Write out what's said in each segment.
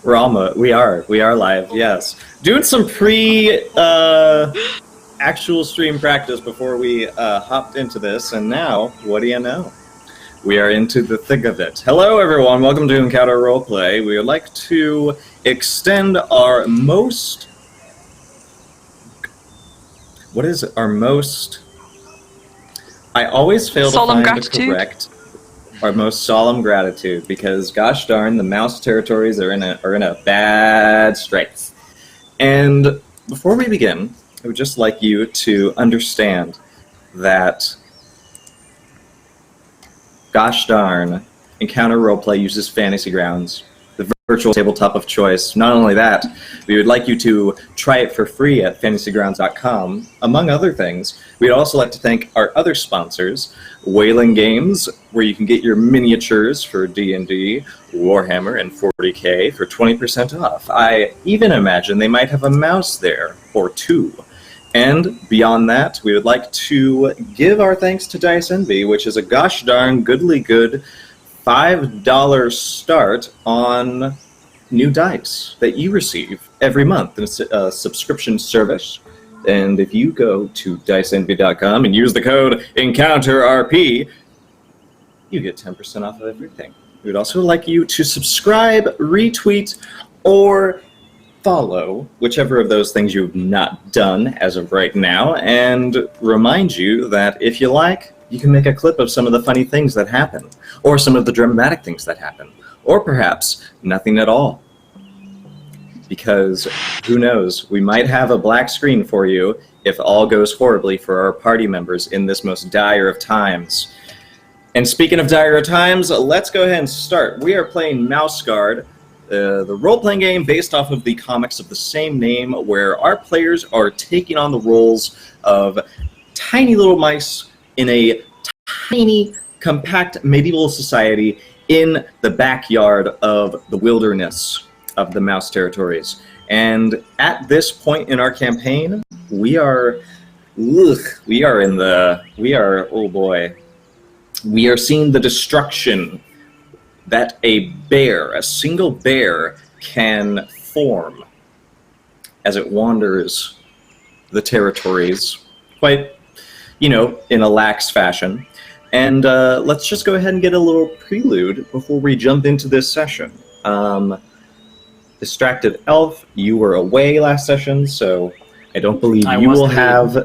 We are live. Yes, doing some actual stream practice before we hopped into this, and now, what do you know? We are into the thick of it. Hello, everyone. Welcome to Encounter Roleplay. We would like to extend our most. What is it? Our most. I always fail to find the correct. Our most solemn gratitude, because gosh darn, the mouse territories are in a bad straits. And before we begin, I would just like you to understand that gosh darn, Encounter Roleplay uses Fantasy Grounds, the virtual tabletop of choice. Not only that, we would like you to try it for free at fantasygrounds.com. Among other things, we'd also like to thank our other sponsors, Whaling Games, where you can get your miniatures for D&D, Warhammer, and 40K for 20% off. I even imagine they might have a mouse there, or two. And beyond that, we would like to give our thanks to Dice Envy, which is a gosh darn goodly good $5 start on new dice that you receive every month. It's a subscription service. And if you go to diceenvy.com and use the code ENCOUNTERRP, you get 10% off of everything. We would also like you to subscribe, retweet, or follow, whichever of those things you've not done as of right now, and remind you that if you like, you can make a clip of some of the funny things that happen, or some of the dramatic things that happen, or perhaps nothing at all. Because, who knows, we might have a black screen for you if all goes horribly for our party members in this most dire of times. And speaking of dire of times, let's go ahead and start. We are playing Mouse Guard, the role-playing game based off of the comics of the same name, where our players are taking on the roles of tiny little mice in a tiny, compact medieval society in the backyard of the wilderness of the mouse territories. And at this point in our campaign, we are seeing the destruction that a single bear can form as it wanders the territories, quite, in a lax fashion. And let's just go ahead and get a little prelude before we jump into this session. Distracted Elf, you were away last session, so I don't believe you will have.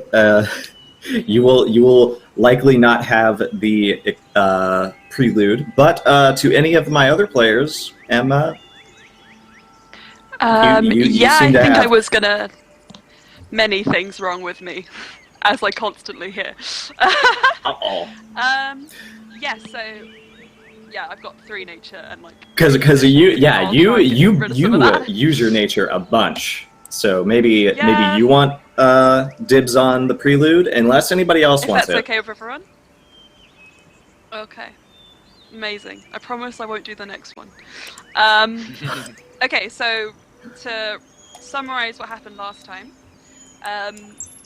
You will likely not have the prelude. But to any of my other players, Emma. I think I was gonna. Many things wrong with me, as I constantly hear. Uh-oh. Yeah, I've got 3 nature and like. Because you use your nature a bunch. So maybe you want dibs on the prelude, unless anybody else wants it. That's okay with everyone. Okay, amazing. I promise I won't do the next one. Okay, so to summarize what happened last time,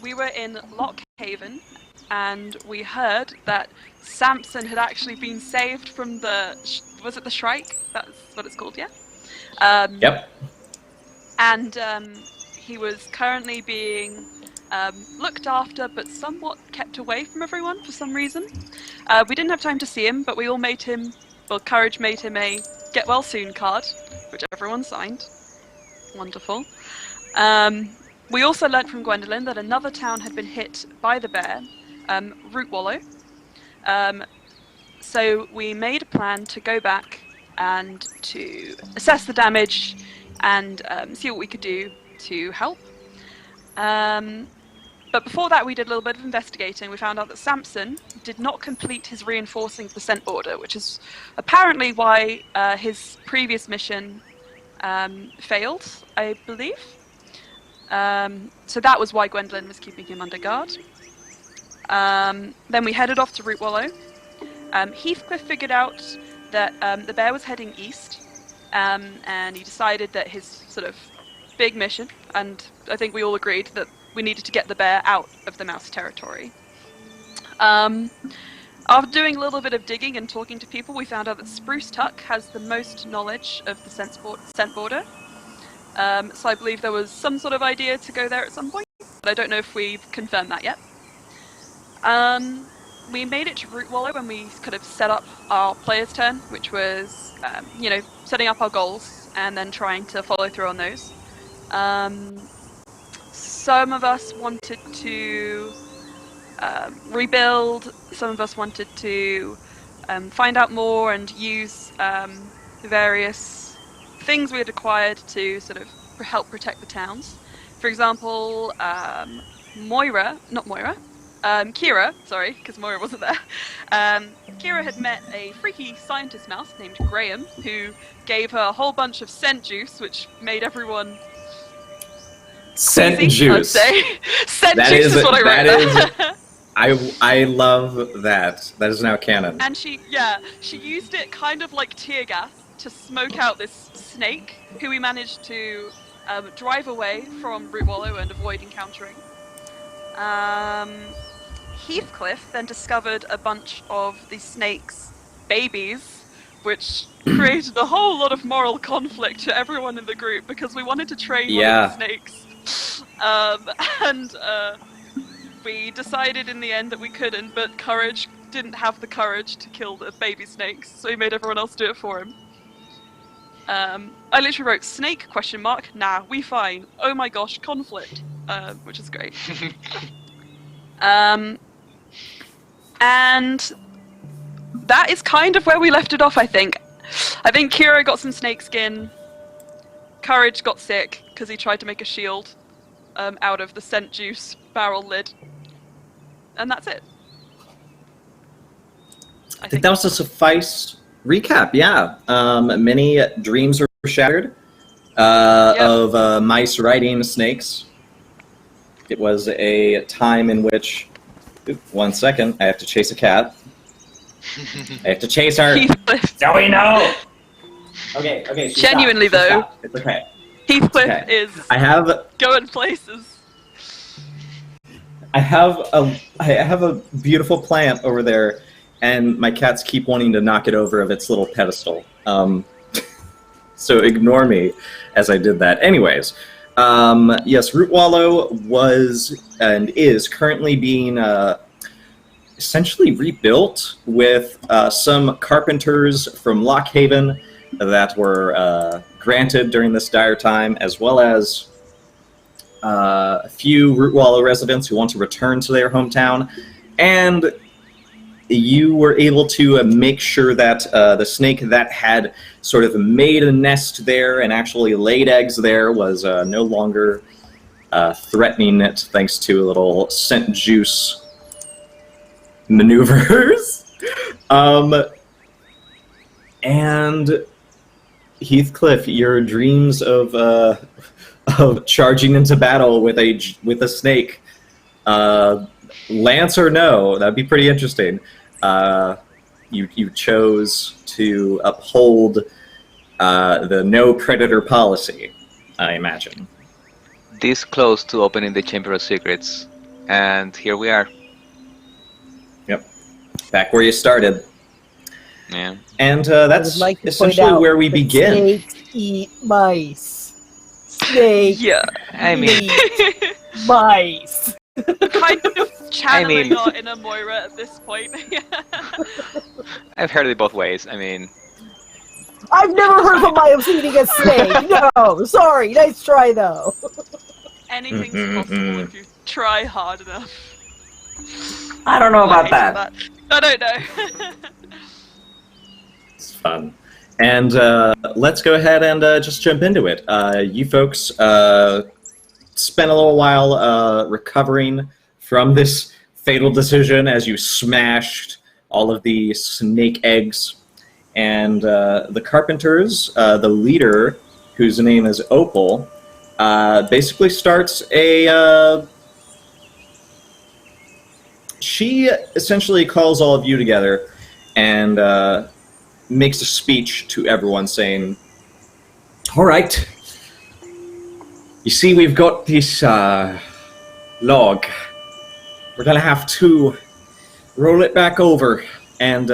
we were in Lockhaven, and we heard that Samson had actually been saved from was it the Shrike? That's what it's called, yeah? Yep. And he was currently being looked after, but somewhat kept away from everyone for some reason. We didn't have time to see him, but we all Courage made him a get well soon card, which everyone signed. Wonderful. We also learnt from Gwendolyn that another town had been hit by the bear, Root Wallow. So we made a plan to go back and to assess the damage and see what we could do to help. But before that, we did a little bit of investigating. We found out that Samson did not complete his reinforcing percent order, which is apparently why his previous mission failed, I believe. So that was why Gwendolyn was keeping him under guard. Then we headed off to Root Wallow. Heathcliff figured out that the bear was heading east, and he decided that his sort of big mission, and I think we all agreed that we needed to get the bear out of the mouse territory. After doing a little bit of digging and talking to people, we found out that Spruce Tuck has the most knowledge of the scent border. So I believe there was some sort of idea to go there at some point, but I don't know if we've confirmed that yet. We made it to Root Wallow when we could have set up our player's turn, which was, setting up our goals and then trying to follow through on those. Some of us wanted to rebuild, some of us wanted to find out more and use various things we had acquired to sort of help protect the towns. For example, Kira, sorry, because Moira wasn't there. Kira had met a freaky scientist mouse named Graham, who gave her a whole bunch of scent juice, which made everyone Scent queasy, juice. I'd say. Scent juice is what I wrote there. I love that. That is now canon. And she used it kind of like tear gas to smoke out this snake, who we managed to drive away from Root Wallow and avoid encountering. Heathcliff then discovered a bunch of the snake's babies, which created a whole lot of moral conflict to everyone in the group because we wanted to train one of the snakes. We decided in the end that we couldn't, but Courage didn't have the courage to kill the baby snakes, so he made everyone else do it for him. I literally wrote snake ? Nah, we fine. Oh my gosh, conflict. Which is great. And that is kind of where we left it off, I think. I think Kira got some snake skin. Courage got sick because he tried to make a shield out of the scent juice barrel lid. And that's it. I think that was a suffice recap, yeah. Many dreams were shattered of mice riding snakes. It was a time in which... Oop, 1 second, I have to chase a cat. I have to chase her. Zoe, no! Okay. Genuinely, though. It's okay. Heathcliff is going places. I have a beautiful plant over there, and my cats keep wanting to knock it over of its little pedestal. So ignore me as I did that. Anyways, yes, Root Wallow was and is currently being essentially rebuilt with some carpenters from Lockhaven that were granted during this dire time, as well as a few Root Wallow residents who want to return to their hometown. And you were able to make sure that the snake that had sort of made a nest there and actually laid eggs there was no longer threatening it, thanks to a little scent juice maneuvers. And Heathcliff, your dreams of charging into battle with a snake, lance or no, that'd be pretty interesting. You chose to uphold the no predator policy, I imagine. This close to opening the Chamber of Secrets, and here we are. Yep, back where you started. Yeah, and that's essentially where we begin. Snakes eat mice. Snakes eat mice. Kind of channeling our inner Moira at this point. I've heard it both ways. I mean, I've never heard of my eating a snake. No, sorry. Nice try, though. Anything's possible if you try hard enough. I don't know about that. I don't know. It's fun. And let's go ahead and just jump into it. You folks spent a little while recovering from this fatal decision as you smashed all of the snake eggs. And the carpenters, the leader, whose name is Opal, basically starts she essentially calls all of you together and makes a speech to everyone saying, all right, you see, we've got this log. We're going to have to roll it back over And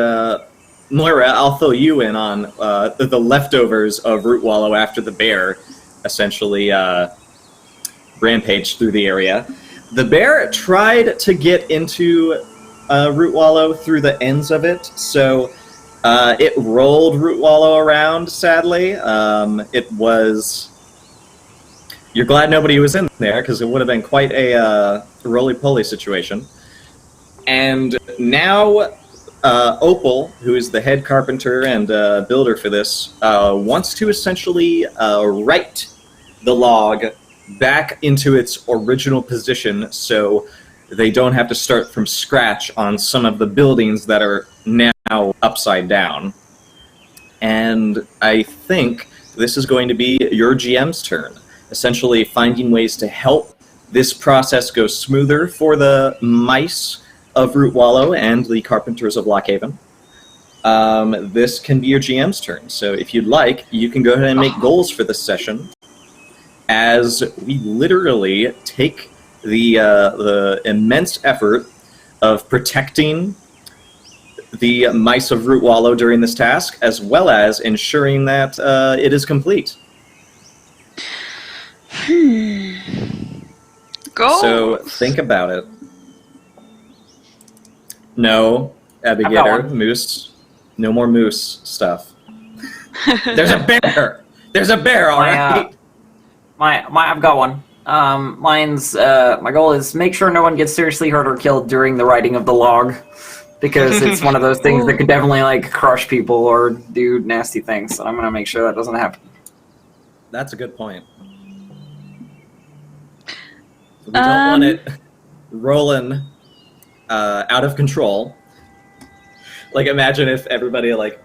Moira, I'll fill you in on the leftovers of Root Wallow after the bear essentially rampaged through the area. The bear tried to get into Root Wallow through the ends of it, so it rolled Root Wallow around, sadly. It was... You're glad nobody was in there, because it would have been quite a roly-poly situation. And now Opal, who is the head carpenter and builder for this, wants to essentially write the log back into its original position so they don't have to start from scratch on some of the buildings that are now upside down. And I think this is going to be your GM's turn, essentially finding ways to help this process go smoother for the mice of Root Wallow and the carpenters of Lockhaven. This can be your GM's turn, so if you'd like, you can go ahead and make goals for this session, as we literally take the immense effort of protecting the mice of Root Wallow during this task, as well as ensuring that it is complete. Goals. So think about it. No, Abigator, moose. No more moose stuff. There's a bear! There's a bear, alright? I've got one. Mine's, my goal is make sure no one gets seriously hurt or killed during the writing of the log. Because it's one of those things that could definitely, like, crush people or do nasty things. So I'm gonna make sure that doesn't happen. That's a good point. We don't want it rolling out of control. Like, imagine if everybody, like,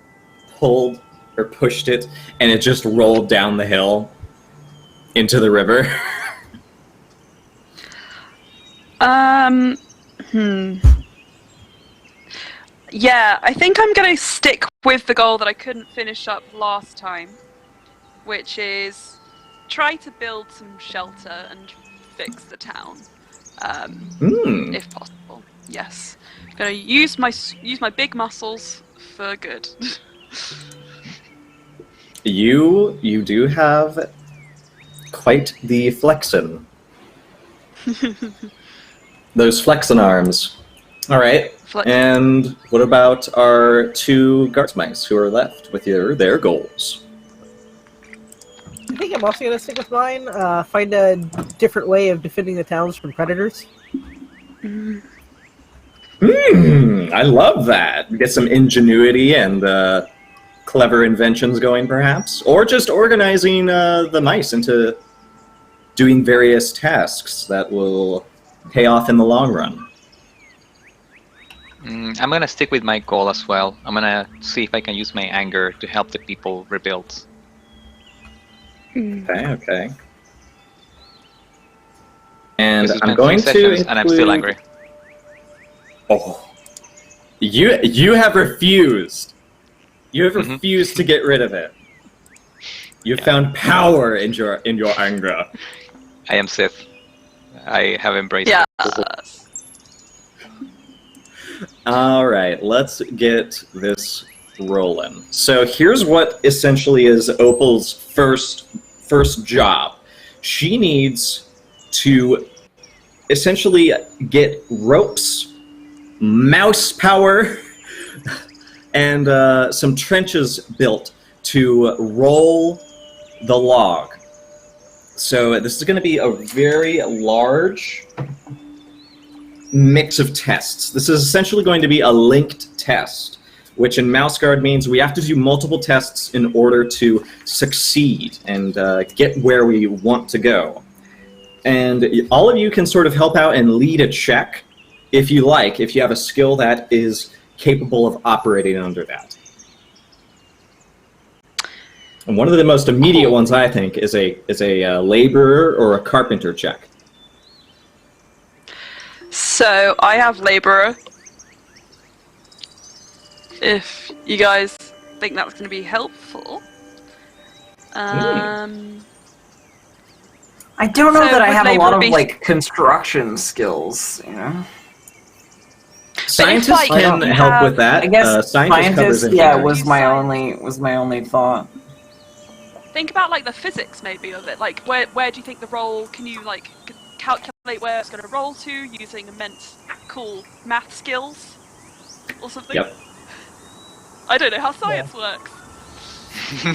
pulled or pushed it and it just rolled down the hill into the river. Yeah, I think I'm going to stick with the goal that I couldn't finish up last time, which is try to build some shelter and fix the town, if possible. Yes, I'm going to use my big muscles for good. You do have quite the flexin. Those flexin arms. All right. And what about our two guards mice who are left with their goals? I think I'm also going to stick with mine. Find a different way of defending the towns from predators. I love that. Get some ingenuity and clever inventions going, perhaps. Or just organizing the mice into doing various tasks that will pay off in the long run. I'm gonna stick with my goal as well. I'm gonna see if I can use my anger to help the people rebuild. Okay. And This I'm has been going 3 to sessions and I'm still angry. Oh, you have refused. You have refused to get rid of it. You found power in your anger. I am Sith. I have embraced Yeah. it. All right, let's get this rolling. So here's what essentially is Opal's first job. She needs to essentially get ropes, mouse power, and some trenches built to roll the log. So this is going to be a very large mix of tests. This is essentially going to be a linked test, which in MouseGuard means we have to do multiple tests in order to succeed and get where we want to go. And all of you can sort of help out and lead a check if you like, if you have a skill that is capable of operating under that. And one of the most immediate ones, I think, is a laborer or a carpenter check. So I have laborer. If you guys think that's going to be helpful. I don't know So that I would have a lot labor of be- like construction skills, you know. Scientists like, can you help have- with that. I guess scientist covers scientist, yeah, engineering. was my only thought. Think about like the physics maybe of it. Like where do you think the roll? Can you like calculate where it's going to roll to using immense cool math skills or something? Yep. I don't know how science works.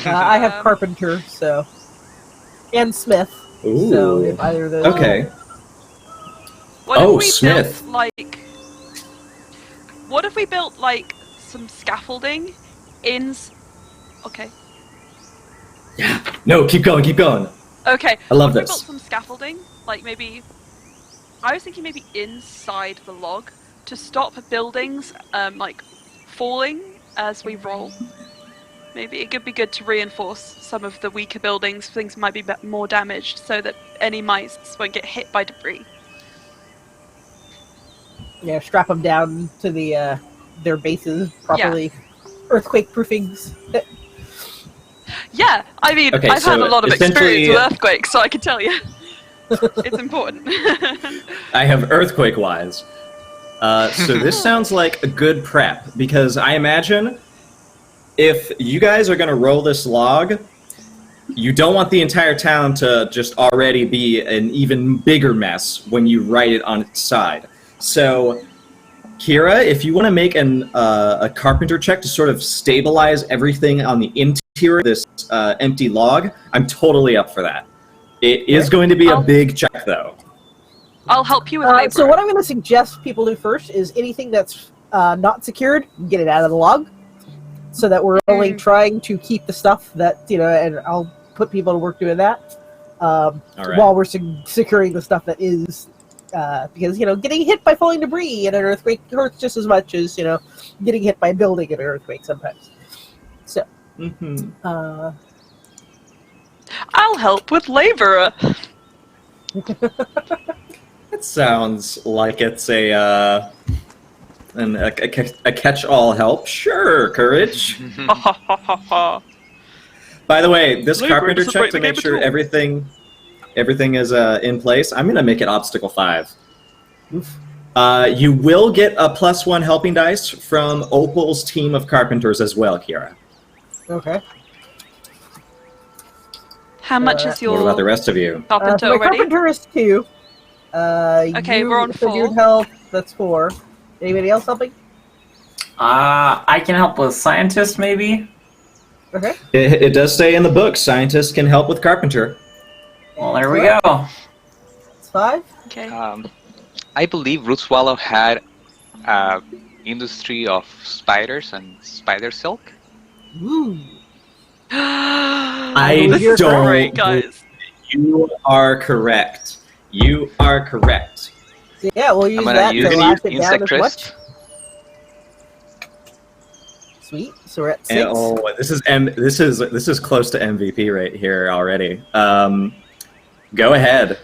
I have carpenter, so and smith. Ooh. So if either of those. Okay. What Oh, if we Smith. built like? What if we built like some scaffolding in? Okay. Yeah. No, keep going, keep going. Okay. I love What if we this. built some scaffolding, like maybe. I was thinking maybe inside the log to stop buildings like falling as we roll. Maybe it could be good to reinforce some of the weaker buildings. Things might be more damaged, so that any mice won't get hit by debris. Yeah, strap them down to the their bases properly. Earthquake proofings. Yeah, I mean, Okay, I've had so a lot of essentially- experience with earthquakes, so I can tell you. It's important. I have earthquake-wise. So this sounds like a good prep, because I imagine if you guys are going to roll this log, you don't want the entire town to just already be an even bigger mess when you write it on its side. So, Kira, if you want to make a carpenter check to sort of stabilize everything on the interior of this empty log, I'm totally up for that. It is going to be a big check, though. I'll help you with labor. So what I'm going to suggest people do first is anything that's not secured, get it out of the log, so that we're only trying to keep the stuff that, and I'll put people to work doing that right. while we're securing the stuff that is, because, getting hit by falling debris in an earthquake hurts just as much as, getting hit by a building in an earthquake sometimes. So, I'll help with laborer. It sounds like it's a catch-all help. Sure, courage. By the way, this Labor carpenter doesn't check break to the make game sure at all. everything is in place. I'm gonna make it obstacle 5. You will get a +1 helping dice from Opal's team of carpenters as well, Kira. okay. How much is your What about the rest of you? carpenter So my already? carpenter is 2. Okay, we're on so 4. you'd help, that's 4. Anybody else helping? I can help with scientist, maybe? Okay. It does say in the book, scientists can help with carpenter. Well, there we go. It's 5. Okay. I believe Root Swallow had industry of spiders and spider silk. Ooh. I You're don't. Great, guys. You are correct. You are correct. So yeah, we'll use I'm that gonna use to last it down as Insectress. much. Sweet. So we're at 6. And, this is close to MVP right here already. Go ahead.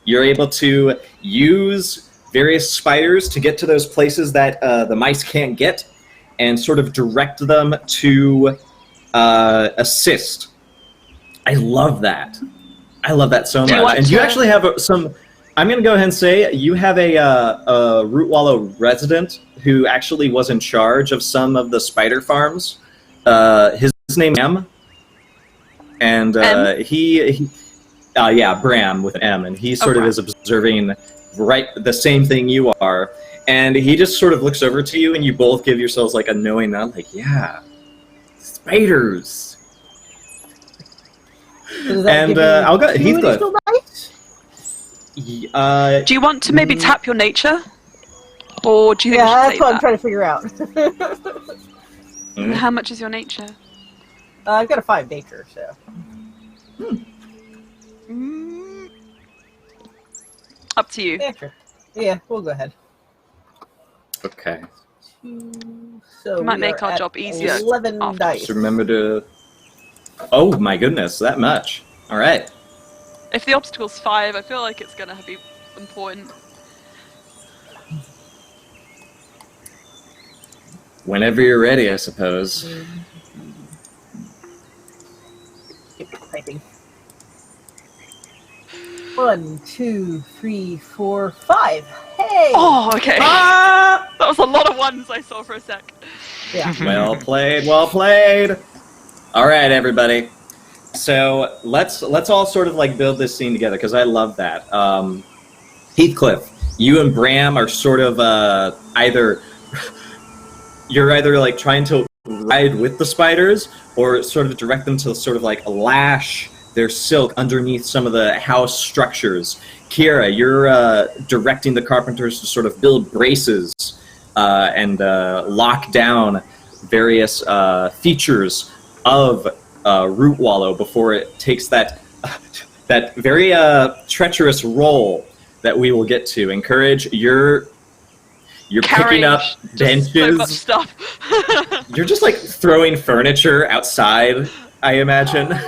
You're able to use various spiders to get to those places that the mice can't get, and sort of direct them to assist. I love that. I love that so Do you much. want And you to- actually have some. I'm going to go ahead and say you have a Root Wallow resident who actually was in charge of some of the spider farms. His name's Bram, and Bram with an M, and he sort of is observing right the same thing you are, and he just sort of looks over to you, and you both give yourselves like a knowing nod, like, yeah, spiders. So does that And give you I'll go 2 Heathcliff. additional dice? Do you want to maybe tap your nature? Or do you think we Yeah, should that's save what I'm that? trying to figure out. And how much is your nature? I've got a 5 nature, so. Up to you. Yeah, sure. Yeah, we'll go ahead. Okay. 2, so Might we make are our at job easier 11 after. dice. Just remember to. Oh my goodness, that much. All right. If the obstacle's 5, I feel like it's gonna be important. Whenever you're ready, I suppose. Keep typing. 1, 2, 3, 4, 5. Yay! Oh, okay. Ah! That was a lot of ones I saw for a sec. Yeah. Well played, well played. All right, everybody. So let's all sort of like build this scene together because I love that. Heathcliff, you and Bram are sort of you're either like trying to ride with the spiders or sort of direct them to sort of like lash their silk underneath some of the house structures. Kira, you're directing the carpenters to sort of build braces and lock down various features of root wallow before it takes that very treacherous roll that we will get to. Encourage, you're picking up just so much benches. stuff. You're just like throwing furniture outside, I imagine.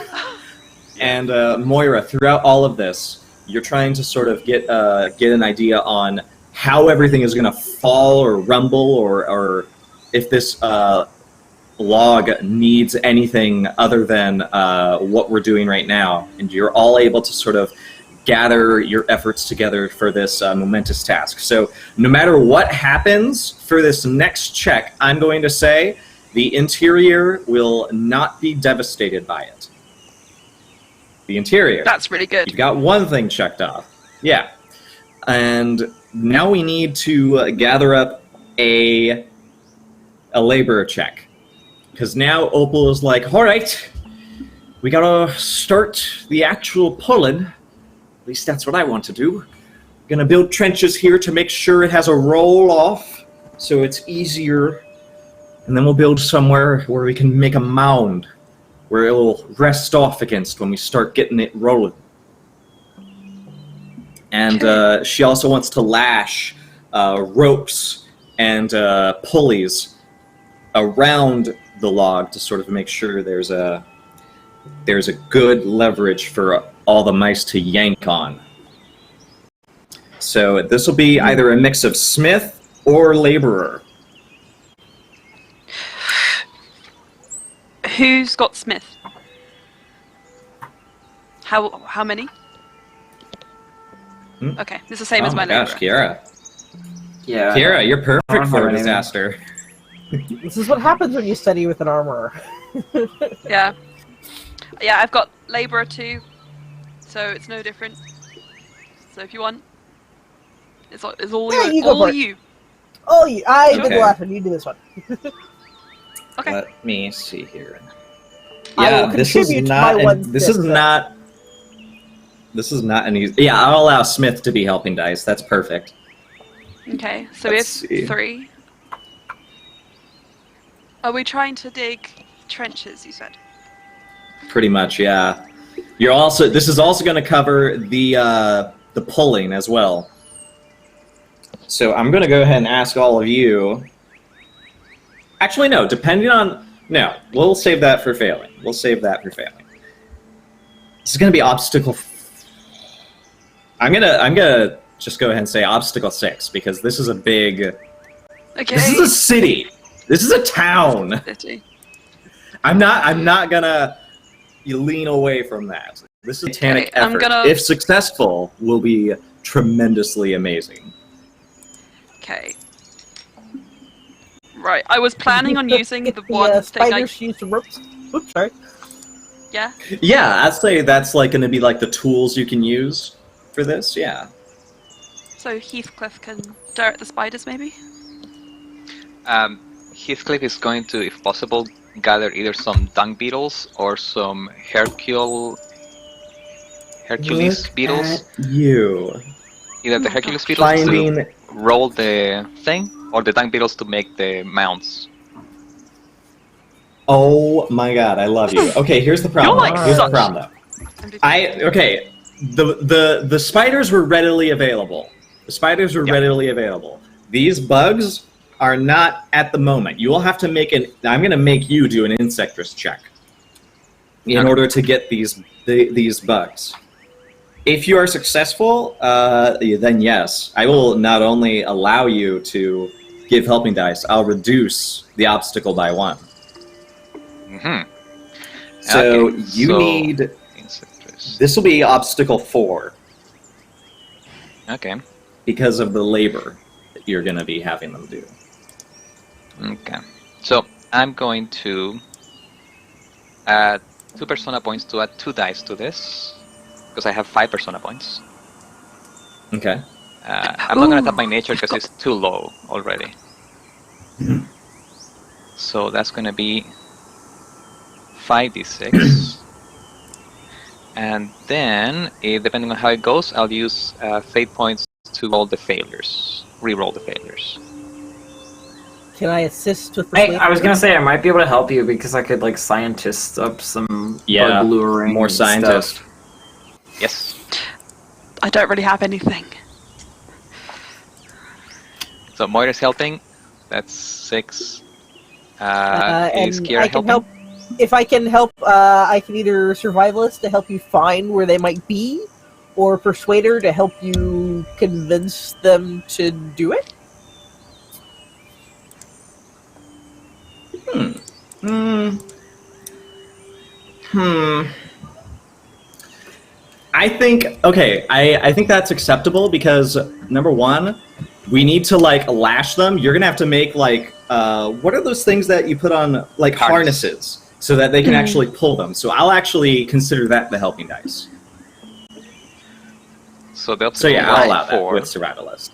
And Moira, throughout all of this, you're trying to sort of get an idea on how everything is going to fall or rumble, or if this log needs anything other than what we're doing right now. And you're all able to sort of gather your efforts together for this momentous task. So no matter what happens for this next check, I'm going to say the interior will not be devastated by it. The interior. That's really good. You've got one thing checked off. Yeah. And now we need to gather up a labor check. Because now Opal is like, all right, we gotta start the actual pulling. At least that's what I want to do. Gonna build trenches here to make sure it has a roll off, so it's easier. And then we'll build somewhere where we can make a mound, where it will rest off against when we start getting it rolling. And she also wants to lash ropes and pulleys around the log to sort of make sure there's a good leverage for all the mice to yank on. So this will be either a mix of smith or laborer. Who's got Smith? How many? Okay, it's the same as my gosh, labourer. Kiara. Yeah. Kiara, you're I don't perfect for a have any. disaster. This is what happens when you study with an armorer. Yeah. Yeah, I've got labourer too, so it's no different. So if you want, it's all Yeah, you. you go All for it. you. Oh, I did Okay. the last one. You do this one. Okay. Let me see here. I will this is contribute not. my one This is smith, though. not. This is not an easy. Yeah, I'll allow Smith to be helping dice. That's perfect. Okay, so Let's we see. have 3. Are we trying to dig trenches, you said? Pretty much, yeah. You're also. This is also going to cover the pulling as well. So I'm going to go ahead and ask all of you. Actually, no. Depending on we'll save that for failing. We'll save that for failing. This is going to be obstacle. I'm gonna just go ahead and say obstacle 6 because this is a big. Okay. This is a city. This is a town. City. I'm not gonna lean away from that. This is a titanic Okay, I'm effort. gonna- If successful, will be tremendously amazing. Okay. Right, I was planning on using the one thing I... spiders use the ropes. Oops, sorry. Yeah? Yeah, I'd say that's like going to be like the tools you can use for this. Yeah. So Heathcliff can direct the spiders, maybe? Heathcliff is going to, if possible, gather either some dung beetles or some Hercules Look beetles. at you Either the Oh my Hercules gosh. beetles finding. to roll the thing, or the dung beetles to make the mounts. Oh my god, I love you. Okay, here's the problem. You're like Here's the such- problem though. Okay. The spiders were readily available. The spiders were Yep. readily available. These bugs are not at the moment. You will have to make I'm going to make you do an insectress check in Okay. order to get these bugs. If you are successful, then yes, I will not only allow you to give helping dice, I'll reduce the obstacle by 1. Mm-hmm. So Okay, you so- need. Insectress. This will be obstacle 4. Okay. because of the labor that you're going to be having them do. Okay. So I'm going to add 2 persona points to add 2 dice to this, because I have 5 persona points. Okay. I'm not going to tap my nature because it's too low already. So that's going to be 5d6. And then, depending on how it goes, I'll use fate points to roll the failures. Re-roll the failures. Can I assist with the Hey, I was gonna say I might be able to help you because I could like scientist up some bug luring more scientists. stuff. Yes. I don't really have anything. So Moira's helping. That's 6. Is and Kira I can helping? help. If I can help, I can either survivalist to help you find where they might be, or persuader to help you convince them to do it. I think that's acceptable because number one, we need to like lash them. You're gonna have to make like what are those things that you put on like harnesses so that they can actually pull them. So I'll actually consider that the helping dice. So the So yeah, I'll allow that 4. with survivalist.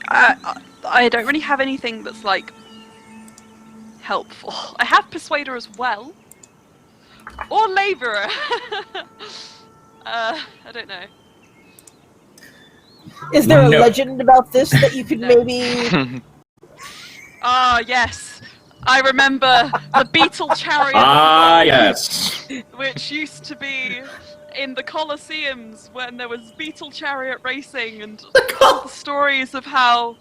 I don't really have anything that's like helpful. I have persuader as well, or laborer. I don't know. Is there a No. legend about this that you could maybe? Ah, yes. I remember the beetle chariot. Ah, yes. Which used to be in the Colosseums when there was beetle chariot racing, and all the stories of how,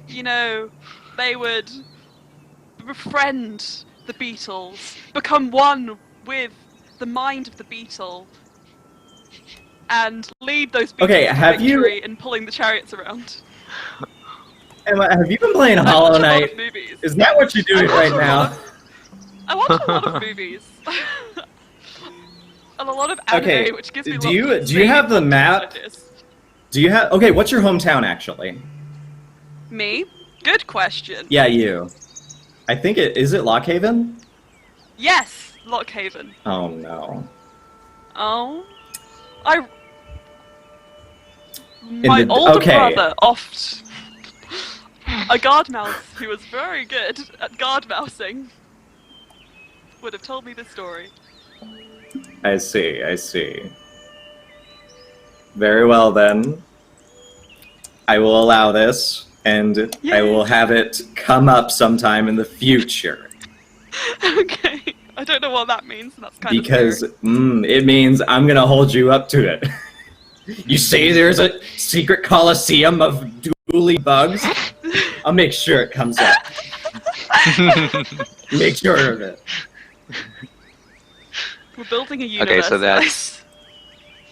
you know, they would befriend the beetles, become one with the mind of the beetle, and lead those beetles Okay, to have you- victory in pulling the chariots around. Emma, have you been playing I Hollow watch a lot Knight? of movies. Is that what you're doing right now? I watch a lot of movies. And a lot of anime, Okay, which gives me do lots you- of do you have the insane map? ideas. Do you have? Okay, what's your hometown actually? Me? Good question. Yeah, you. I think is it Lockhaven? Yes, Lockhaven. Oh no. Oh, my older okay. brother oft a guard mouse who was very good at guard mousing would have told me this story. I see. Very well then. I will allow this, and I will have it come up sometime in the future. Okay, I don't know what that means. And that's kind Because of scary. it means I'm gonna hold you up to it. You say there's a secret coliseum of dually bugs? I'll make sure it comes up. Make sure of it. We're building a universe. Okay, so guys. that's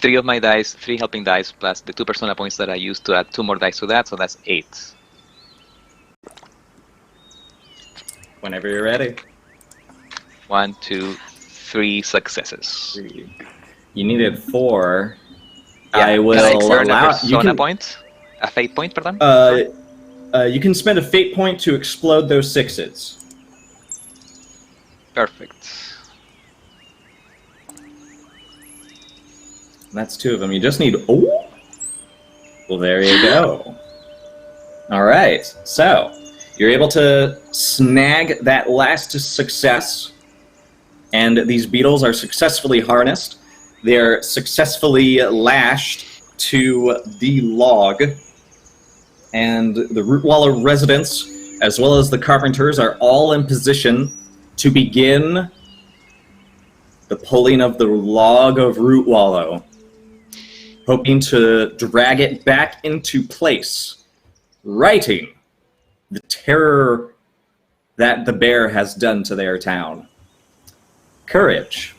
3 of my dice, 3 helping dice, plus the 2 persona points that I used to add 2 more dice to that, so that's 8. Whenever you're ready. 1, 2, 3 successes. You needed 4. Yeah, I will can I earn a allow persona point? A fate point, pardon? you can spend a fate point to explode those 6s. Perfect. That's 2 of them. You just need... Oh! Well, there you go. All right. So, you're able to snag that last success, and these beetles are successfully harnessed. They're successfully lashed to the log, and the Rootwallow residents, as well as the carpenters, are all in position to begin the pulling of the log of Rootwallow, hoping to drag it back into place, righting the terror that the bear has done to their town. Courage.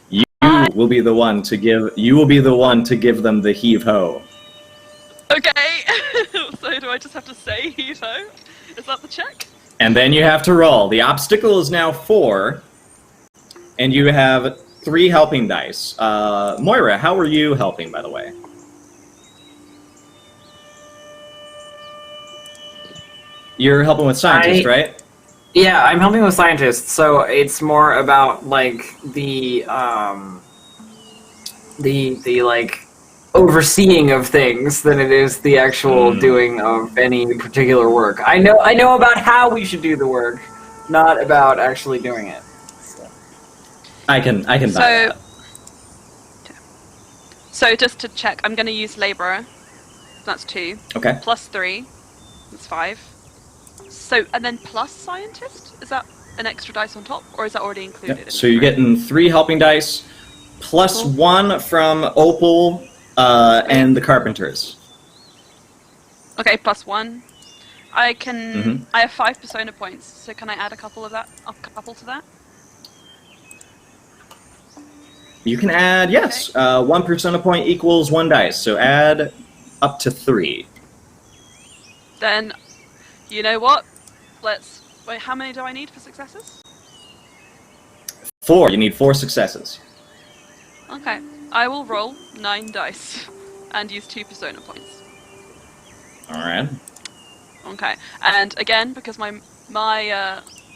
You will be the one to give. You will be the one to give them the heave ho. Okay, so do I just have to say heave-ho? Is that the check? And then you have to roll. The obstacle is now 4, and you have 3 helping dice. Moira, how are you helping, by the way? You're helping with scientists, right? Yeah, I'm helping with scientists, so it's more about like the like overseeing of things than it is the actual doing of any particular work. I know about how we should do the work, not about actually doing it. So. I can buy that. So just to check, I'm going to use labourer. That's 2. Okay. Plus 3. That's 5. So, and then plus scientist? Is that an extra dice on top, or is that already included? Yep. So you're getting 3 helping dice, plus 1 from Opal and the Carpenters. Okay, plus 1. I can. I have 5 persona points, so can I add a couple to that? You can add, yes. Okay. 1 persona point equals 1 dice, so add up to 3. Then, you know what? Wait, how many do I need for successes? 4. You need 4 successes. Okay, I will roll 9 dice and use 2 persona points. Alright. Okay, and again, because my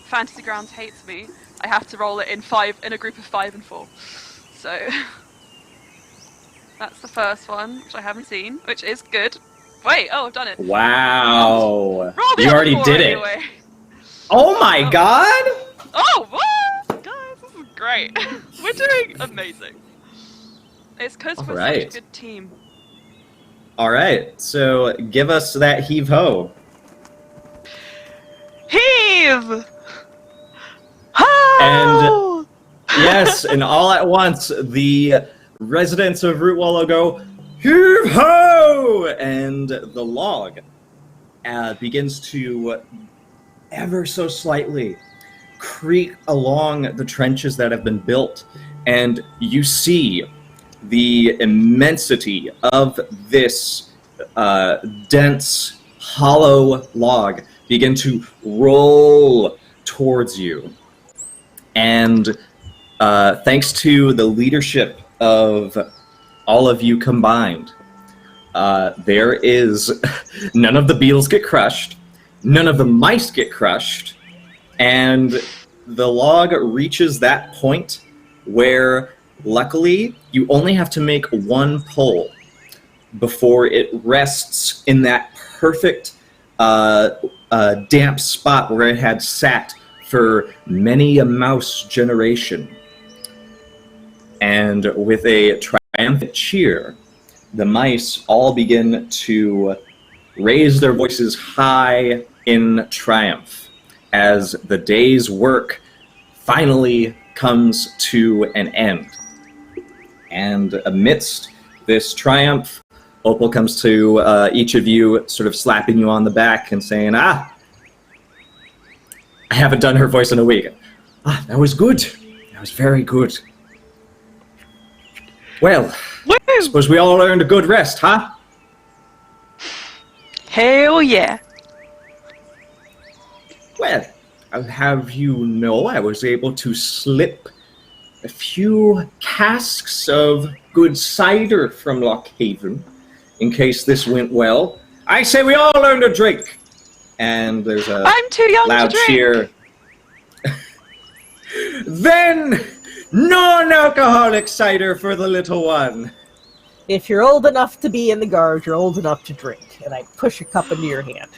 Fantasy Grounds hates me, I have to roll it in a group of 5 and 4. So that's the first one, which I haven't seen, which is good. Wait, I've done it. Wow. Roll the You other already 4 did anyway. it. Oh my god! Oh, what? Guys, this is great. We're doing amazing. It's because we're such a good team. Alright, so give us that heave-ho. Heave! Ho! And yes, and all at once, the residents of Root Wallow go, heave-ho! And the log begins to, ever so slightly, creak along the trenches that have been built. And you see the immensity of this dense, hollow log begin to roll towards you. And thanks to the leadership of all of you combined, there is none of the beetles get crushed, none of the mice get crushed, and the log reaches that point where, luckily, you only have to make 1 pull before it rests in that perfect damp spot where it had sat for many a mouse generation. And with a triumphant cheer, the mice all begin to raise their voices high in triumph as the day's work finally comes to an end. And amidst this triumph, Opal comes to each of you, sort of slapping you on the back and saying, I haven't done her voice in a week. That was good. That was very good. Well, I suppose we all earned a good rest, huh? Hell yeah. Well, I'll have you know I was able to slip a few casks of good cider from Lockhaven, in case this went well. I say we all earned a drink. And there's a I'm too young loud to drink. cheer. Then, non-alcoholic cider for the little one. If you're old enough to be in the guard, you're old enough to drink. And I push a cup into your hand.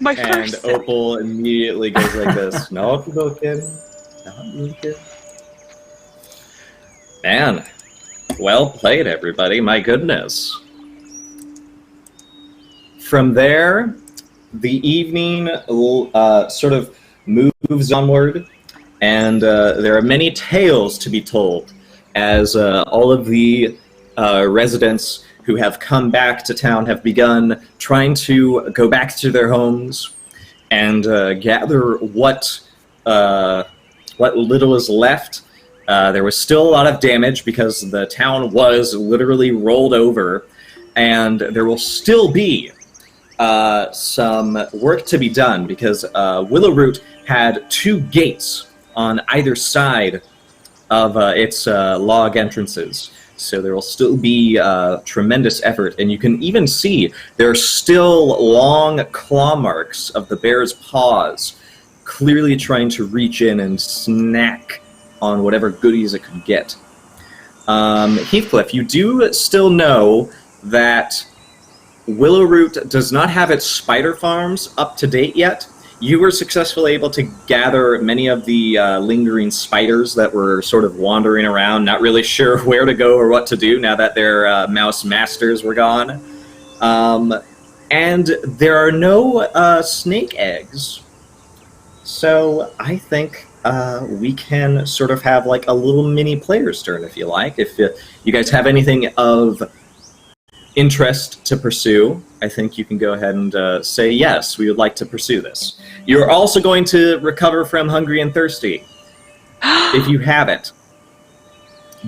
My And first sip. Opal immediately goes like this. Not looking. Not looking. Man, well played, everybody. My goodness. From there, the evening sort of moves onward, and there are many tales to be told as all of the residents who have come back to town have begun trying to go back to their homes and gather what little is left. There was still a lot of damage because the town was literally rolled over, and there will still be some work to be done because Willowroot had 2 gates on either side of its log entrances. So there will still be tremendous effort, and you can even see there are still long claw marks of the bear's paws, clearly trying to reach in and snack on whatever goodies it could get. Heathcliff, you do still know that Willowroot does not have its spider farms up to date yet. You were successfully able to gather many of the lingering spiders that were sort of wandering around, not really sure where to go or what to do now that their mouse masters were gone. And there are no snake eggs. So I think we can sort of have like a little mini player's turn, if you like. If you guys have anything of interest to pursue, I think you can go ahead and say, yes, we would like to pursue this. You're also going to recover from Hungry and Thirsty, if you have it.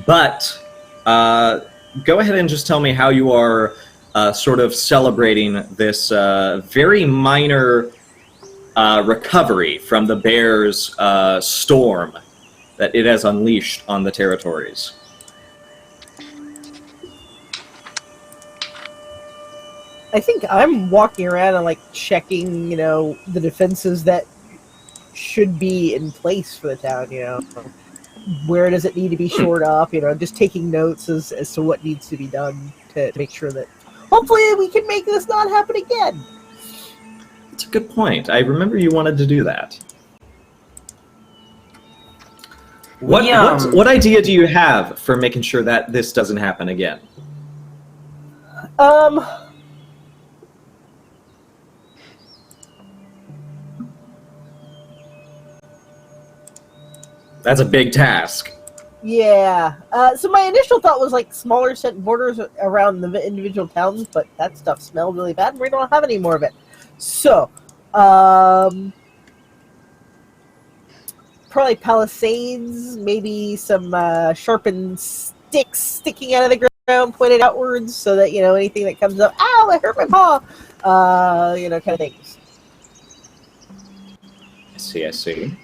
But go ahead and just tell me how you are sort of celebrating this very minor recovery from the bear's storm that it has unleashed on the territories. I think I'm walking around and like checking, the defenses that should be in place for the town. Where does it need to be shored up? Just taking notes as to what needs to be done to make sure that hopefully we can make this not happen again. That's a good point. I remember you wanted to do that. What idea do you have for making sure that this doesn't happen again? That's a big task. Yeah. So my initial thought was like smaller set borders around the individual towns, but that stuff smelled really bad and we don't have any more of it. So, probably palisades, maybe some sharpened sticks sticking out of the ground, pointed outwards, so that, anything that comes up, ow, I hurt my paw, kind of things. I see.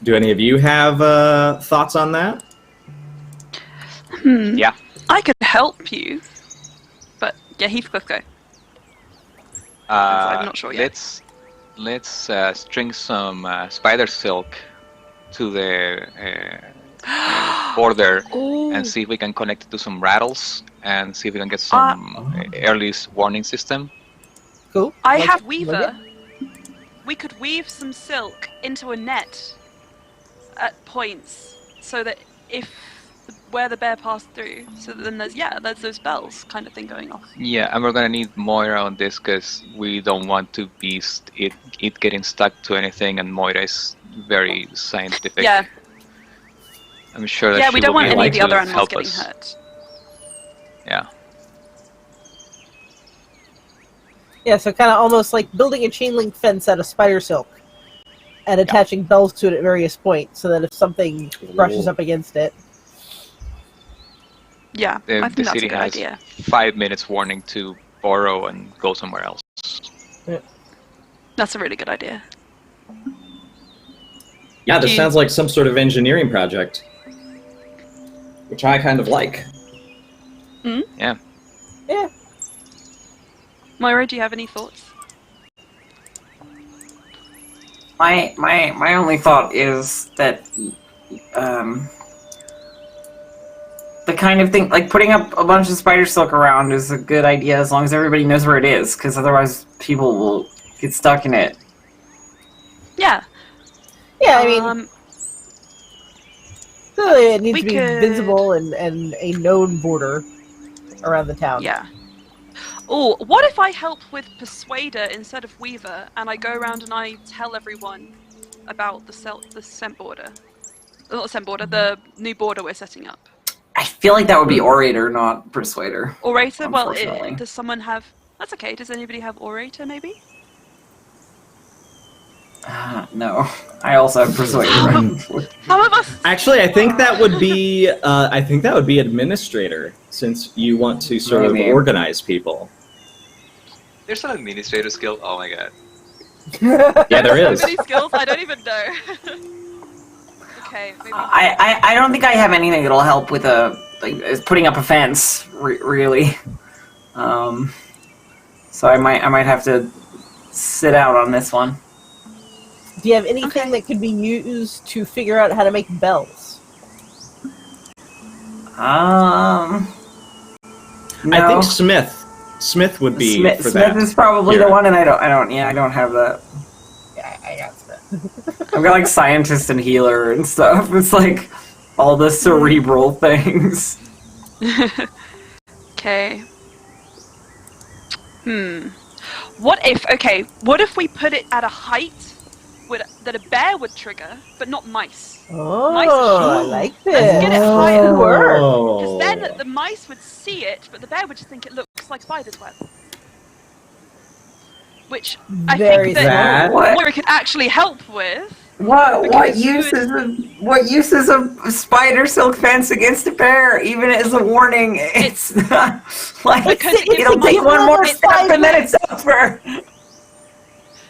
Do any of you have thoughts on that? Yeah. I could help you, but yeah, Heathcliff, go. I'm not sure yet. Let's string some spider silk to the border and see if we can connect it to some rattles and see if we can get some early warning system. Cool. I have Weaver. We could weave some silk into a net at points so that where the bear passed through, so that then there's those bells kind of thing going off. Yeah, and we're gonna need Moira on this because we don't want to be it getting stuck to anything, and Moira is very scientific. Yeah. I'm sure that she we don't will want be any able of the to other animals help getting us. hurt. Yeah. Yeah, so kind of almost like building a chain link fence out of spider silk and attaching bells to it at various points so that if something brushes up against it. Yeah, I think The that's a city good has idea. 5 minutes warning to borrow and go somewhere else. Yeah. That's a really good idea. Yeah, this sounds like some sort of engineering project, which I kind of like. Yeah. Yeah. Moira, do you have any thoughts? My only thought is that the kind of thing, like putting up a bunch of spider silk around is a good idea as long as everybody knows where it is, because otherwise people will get stuck in it. Yeah. Yeah, I mean, clearly it needs we to be could- visible and a known border around the town. Yeah. Oh, what if I help with Persuader instead of Weaver, and I go around and I tell everyone about the scent border? Not the scent border, the new border we're setting up. I feel like that would be Orator, not Persuader. Orator? Well, Unfortunately. does someone have... That's okay, does anybody have Orator, maybe? No. I also have Persuader. Some of us... Actually, I think that would be administrator, since you want to sort of Maybe. organize people. There's an administrator skill. Oh my god. Yeah, there is. So many skills, I don't even know. okay. Maybe I don't think I have anything that'll help with putting up a fence, really. So I might have to sit out on this one. Do you have anything that could be used to figure out how to make bells? No. I think Smith would be for Smith that. is probably the one, and I don't have that. Yeah, I got Smith. I've got like scientist and healer and stuff. It's like all the cerebral things. Okay. What if we put it at a height that a bear would trigger, but not mice? Oh, Mice are I like this. Let's get it higher. Oh. Because then the mice would see it, but the bear would just think it looks like spider's web. Which I Very think that smart. Moira could actually help with. What Because use is a spider silk fence against a bear? Even as a warning, it's not like Because it'll take one more step and then it's over.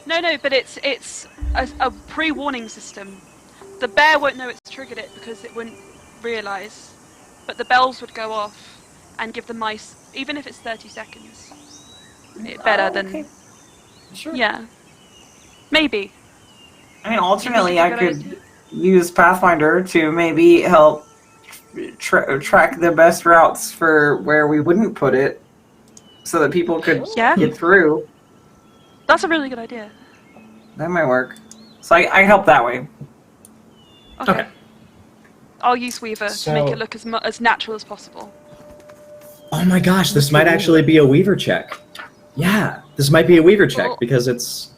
No, but it's a pre-warning system. The bear won't know it's triggered it because it wouldn't realise. But the bells would go off and give the mice, even if it's 30 seconds, better than... Sure. Yeah. Maybe. I mean, alternately, I Good could idea. use Pathfinder to maybe help track the best routes for where we wouldn't put it, so that people could Yeah. get through. That's a really good idea. That might work. So I help that way. Okay. I'll use Weaver to make it look as natural as possible. Oh my gosh, this might actually be a Weaver check. Yeah, this might be a Weaver check Cool. because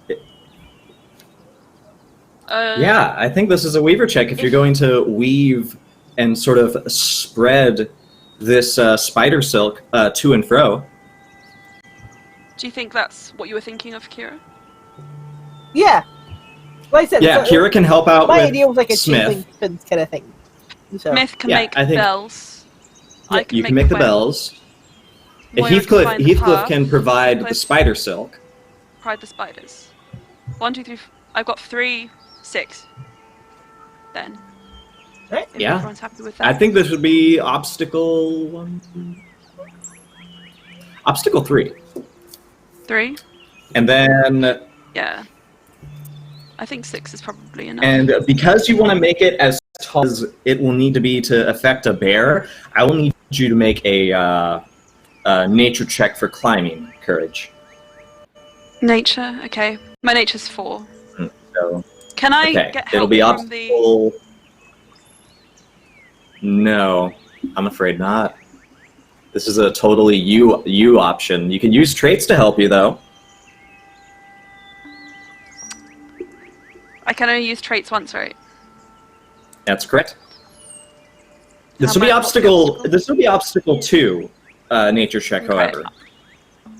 yeah, I think this is a Weaver check if you're going to weave and sort of spread this spider silk to and fro. Do you think that's what you were thinking of, Kira? Yeah. Like I said, Yeah, so, Kira can help out my with idea was like a Smith. chain fence kind of thing. So, Smith can Yeah, make I think- bells. Yeah, I can you can make the web. bells. Moira can Heathcliff find the path, can provide the Place- spider silk. Hide the spiders. 1, 2, 3. I've got 3, 6. Then. Right. If Yeah. everyone's happy with that. I think this would be obstacle 1. Obstacle 3. 3. And then, Yeah. I think 6 is probably enough. and because you want to make it as tall as it will need to be to affect a bear, I will need you to make a nature check for climbing courage. Nature. Okay. My nature's 4. So, Can I okay, get it'll help be from the? obstacle. No, I'm afraid not. This is a totally you option. You can use traits to help you, though. I can only use traits once, right? That's correct. This How will be much- what's the obstacle? This will be obstacle 2, nature check. Okay. However,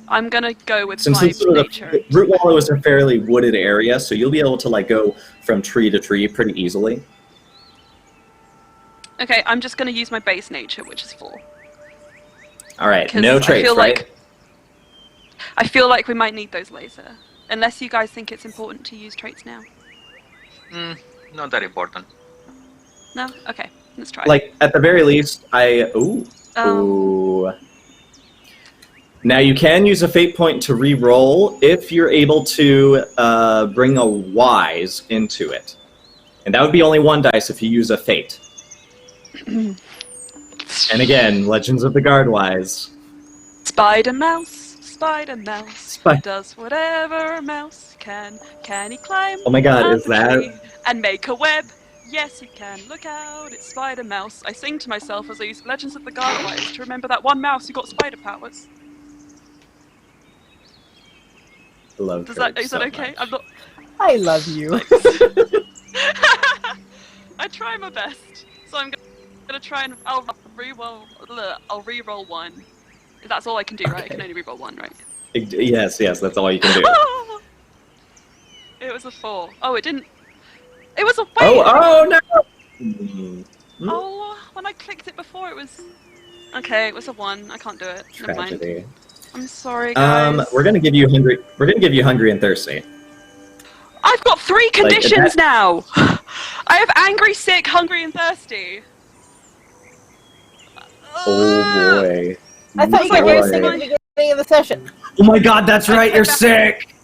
I'm gonna go with since 5 it's sort of nature. Root Wallow is a fairly wooded area, so you'll be able to like go from tree to tree pretty easily. Okay, I'm just gonna use my base nature, which is 4. All right, 'Cause no I traits, feel right? like- I feel like we might need those later. Unless you guys think it's important to use traits now. Not that important. No? Okay, let's try. Like at the very least, ooh. Now you can use a fate point to re-roll if you're able to bring a wise into it, and that would be only 1 dice if you use a fate. And again, Legends of the Guard wise. Spider mouse, spider mouse. Spi- Does whatever a mouse can. Can he climb? Oh my God, up is a that- tree and make a web? Yes, he can. Look out, it's Spider Mouse. I sing to myself as I use Legends of the Guard wise to remember that one mouse who got spider powers. I love Is Courage that so okay? much. I'm not. I love you. I try my best, so I'm gonna try and I'll re-roll 1. That's all I can do, right? I can only re-roll 1, right? Yes, that's all you can do. It was a 4. Oh, it didn't. It was a wait. Oh no! Mm. Oh, when I clicked it before, it was. Okay, it was a 1. I can't do it. Never mind. Tragedy. I'm sorry, guys. We're gonna give you hungry. We're gonna give you hungry and thirsty. I've got 3 conditions now. I I have angry, sick, hungry, and thirsty. Oh boy. I thought you got Boy. rid of sick at the beginning of the session. Oh my god, that's right, you're sick!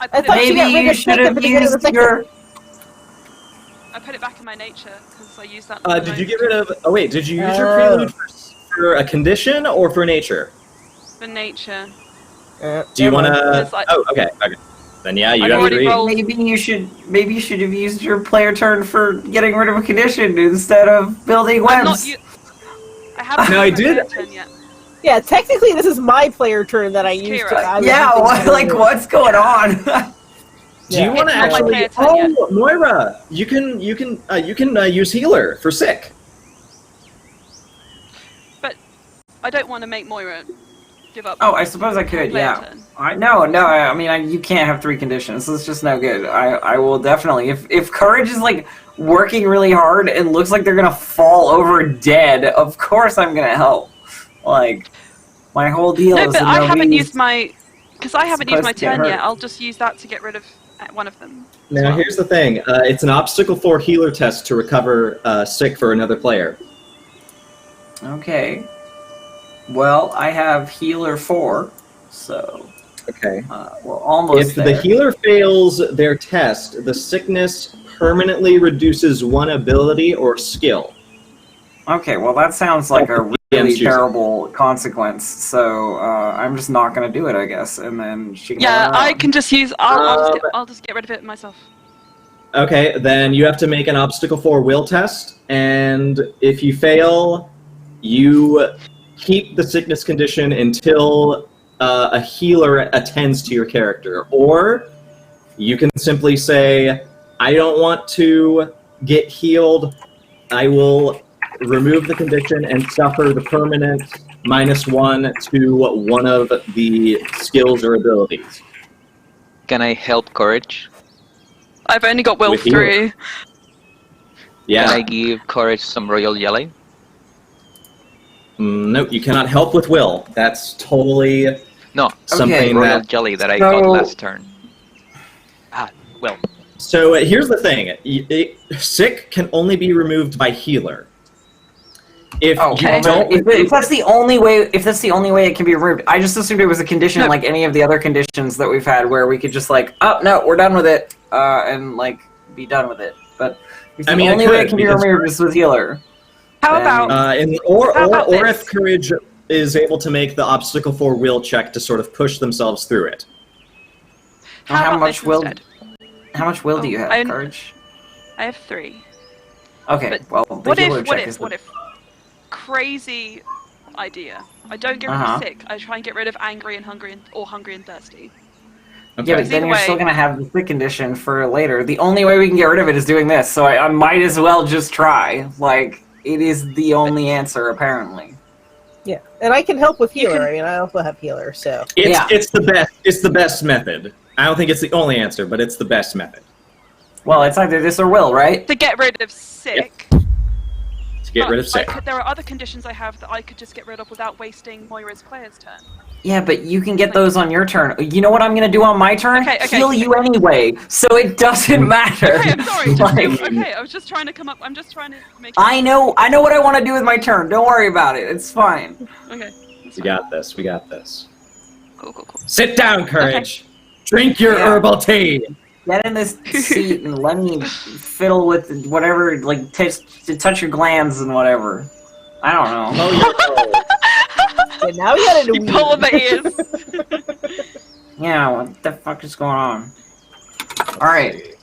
I I put, thought it, you Maybe got rid you of should sick at have the beginning of the used second. your. I put it back in my nature because I used that. Did you get rid of... Oh wait, did you use your prelude for a condition or for nature? for nature? Do you want It's to... like- Oh, okay. Then yeah, you I've got already 3. rolled. Maybe you should have used your player turn for getting rid of a condition instead of building I'm webs. not. I haven't. No, I used my did. player turn yet. Yeah, technically this is my player turn that I used. Kira. I was Yeah, using like for- what's going on? Do you want to It's not my actually... player turn yet. Oh, Moira! You can use healer for sick. But I don't want to make Moira give up. Oh, I suppose I could. player Yeah. turn. I mean, you can't have 3 conditions. It's just no good. I will definitely. If courage is like working really hard and looks like they're gonna fall over dead, of course I'm gonna help. Like, my whole deal No, is but that I haven't nobody's used my. Because I haven't used my supposed to get turn yet. hurt. I'll just use that to get rid of one of them. Now, here's the thing. It's an obstacle 4 healer test to recover sick for another player. Okay. Well, I have healer 4, so Okay. we're almost If there. the healer fails their test, the sickness permanently reduces 1 ability or skill. Okay, well that sounds like a really Against you. terrible consequence. So I'm just not gonna do it, I guess, and then she can. Yeah, go I around. can just use. I'll just get rid of it myself. Okay, then you have to make an obstacle 4 will test, and if you fail, you keep the sickness condition until a healer attends to your character. Or you can simply say, I don't want to get healed, I will remove the condition and suffer the permanent -1 to one of the skills or abilities. Can I help courage? I've only got will With 3. Yeah. Can I give courage some royal jelly? No, you cannot help with will. That's totally No, something royal that... jelly that I So- got last turn. Well, So here's the thing. Sick can only be removed by healer. If Okay. you don't... If that's the only way, it can be removed. I just assumed it was a condition like any of the other conditions that we've had, where we could just like, oh no, we're done with it, and like be done with it. But if the I mean, it only way could, it can be because- removed is with healer. How Then- about? or How about if this? courage is able to make the obstacle 4 will check to sort of push themselves through it. How about much this will? instead? How much will do you have, I- courage? I have 3. Okay, But well, the What healer if? check is What if? Crazy idea. I don't get rid Uh-huh. of sick. I try and get rid of angry and hungry and thirsty. Okay. Yeah, but then Either you're way- still gonna have the sick condition for later. The only way we can get rid of it is doing this, so I might as well just try. Like, it is the only answer, apparently. Yeah, and I can help with You healer. can- I mean, I also have healer, so Yeah. It's the best method. I don't think it's the only answer, but it's the best method Well, it's either this or will, right? To get rid of sick. to get rid of sick. There are other conditions I have that I could just get rid of without wasting Moira's player's turn. Yeah, but you can get those on your turn. You know what I'm gonna do on my turn? Okay, okay, Heal okay. you anyway, so it doesn't matter. Okay, I'm sorry. Just Like, okay, I was just trying to come up. I'm just trying to make. I know what I want to do with my turn. Don't worry about it. It's fine. Okay. that's We fine. got this. We got this. Cool. Sit down, courage. Drink your Yeah. herbal tea. Get in this seat and let me fiddle with whatever, like, touch your glands and whatever. I don't know. Oh, yeah, now we got into You weed. pull on the ears. Yeah, what the fuck is going on? Alright,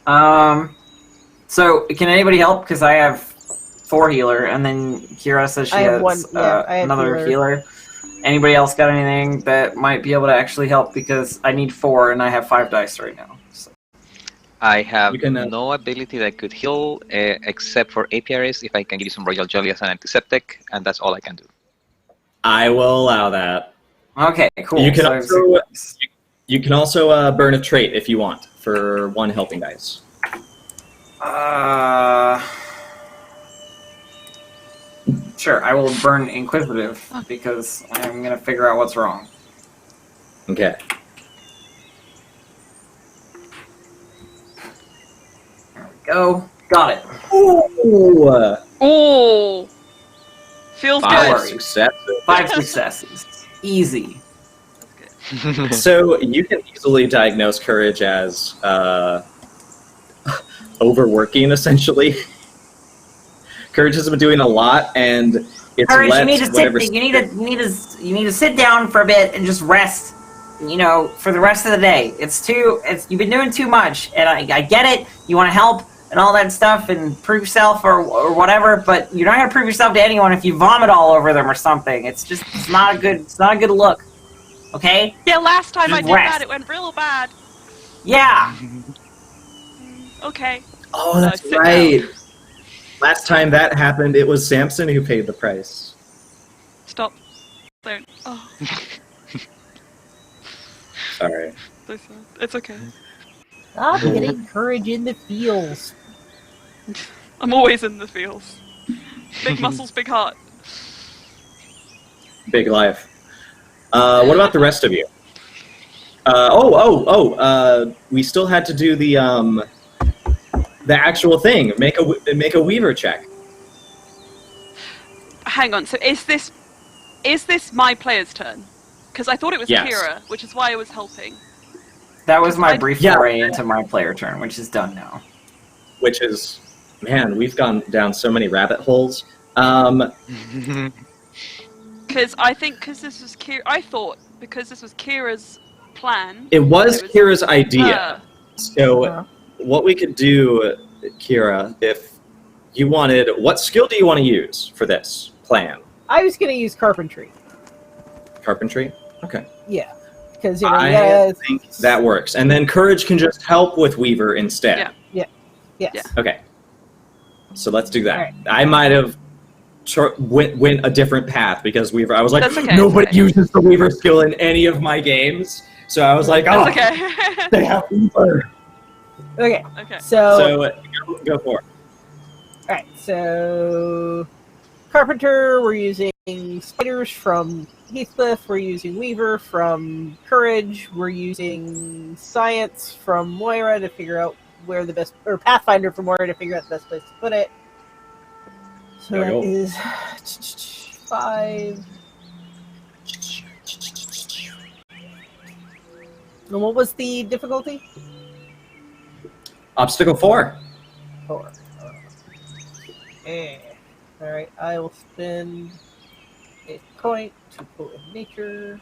so, can anybody help? Because I have 4 healer, and then Kira says she I have has one, yeah, I have another healer. healer. Anybody else got anything that might be able to actually help? Because I need 4, and I have 5 dice right now. So. I have You can, no ability that could heal except for apiaries if I can give you some royal jelly as an antiseptic, and that's all I can do. I will allow that. Okay, cool. You can So I have also- 6. You can also burn a trait if you want for 1 helping dice. Sure, I will burn Inquisitive because I'm gonna figure out what's wrong. Okay. There we go. Got it. Ooh! Oh, feels Five good. successes. 5 successes. Easy. That's good. So you can easily diagnose courage as overworking, essentially. Courage has been doing a lot, and it's Courage, let you need to whatever. you need to sit down for a bit and just rest. You know, for the rest of the day. You've been doing too much, and I get it. You want to help and all that stuff and prove yourself or whatever, but you're not gonna prove yourself to anyone if you vomit all over them or something. It's not a good look. Okay? Yeah, last time Just I did rest. that, it went real bad. Yeah. Okay. Oh, that's sit right. down. Last time that happened, it was Samson who paid the price. Stop. Don't. Oh, Sorry. it's okay. Stop getting courage in the feels. I'm always in the feels. Big muscles, big heart. Big life. What about the rest of you? We still had to do the actual thing. Make a Weaver check. Hang on. So is this my player's turn? Because I thought it was Yes. Kira, which is why I was helping. That was my brief Yeah. foray into my player turn, which is done now. Which is, man, we've gone down so many rabbit holes. Because I think this was Kira. I thought because this was Kira's plan. It was It was Kira's idea. her. So what we could do, Kira, if you wanted, what skill do you want to use for this plan? I was gonna use carpentry. Carpentry? Okay. Yeah, because I think that works. And then Courage can just help with Weaver instead. Yeah. yes. Yeah. Okay. So let's do that. All right. I might have went a different path because Weaver. I was like, That's okay, nobody it's okay. uses the Weaver skill in any of my games. So I was like, oh, That's okay. they have Weaver. Okay, Okay. so Go for it. all right, so carpenter, we're using spiders from Heathcliff. We're using Weaver from Courage. We're using science from Moira to figure out where the best, or Pathfinder from Moira to figure out the best place to put it. So There that you go. is 5. And what was the difficulty? Obstacle 4. 4. Alright, I will spend a point to pull in nature.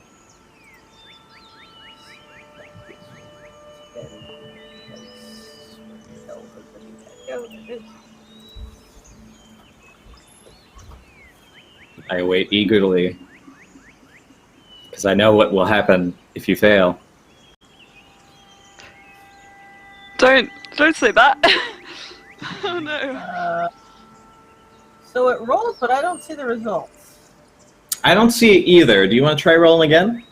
I await eagerly because I know what will happen if you fail. Don't say that. Oh no. So it rolls, but I don't see the results. I don't see it either. Do you want to try rolling again?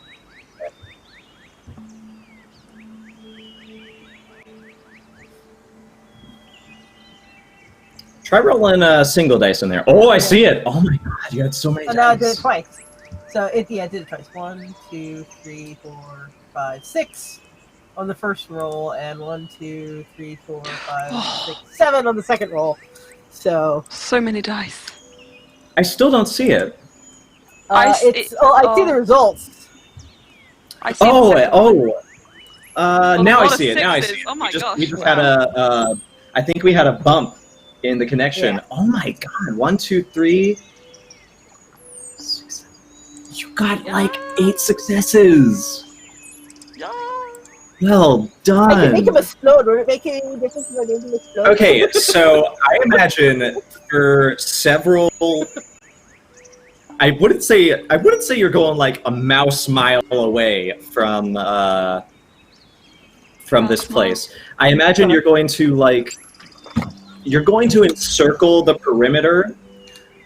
Try rolling a single dice in there. Oh, I see it. Oh my god, you had so many Oh, dice. no, I did it twice. So I did it twice. 1, 2, 3, 4, 5, 6 on the first roll, and 1, 2, 3, 4, 5, 6, 7 on the second roll. So So many dice. I still don't see it. I see the results. I see. the second Now a I lot of see it. Now I see sixes. it. Oh my gosh. We just had a. I think we had a bump in the connection. Yeah. Oh my god! 1, 2, 3. 6, 7. You got like 8 successes. Yeah. Well I can make done. him explode. Would it make any difference if I made him explode? Okay, so I imagine for several. I wouldn't say you're going like a mouse mile away from this place. I imagine you're going to encircle the perimeter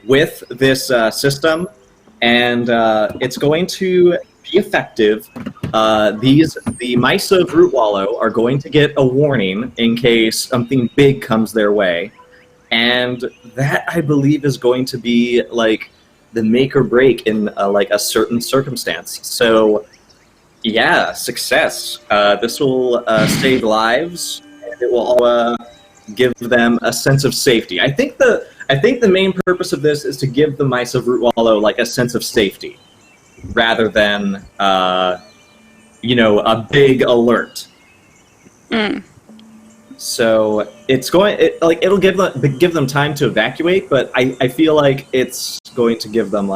with this system, and it's going to be effective. The mice of Root Wallow are going to get a warning in case something big comes their way, and that I believe is going to be like the make or break in like a certain circumstance. So, yeah, success. This will save lives, and it will give them a sense of safety. I think the main purpose of this is to give the mice of Root Wallow like a sense of safety, rather than a big alert. Mm. So it'll give them time to evacuate, but I feel like it's going to give them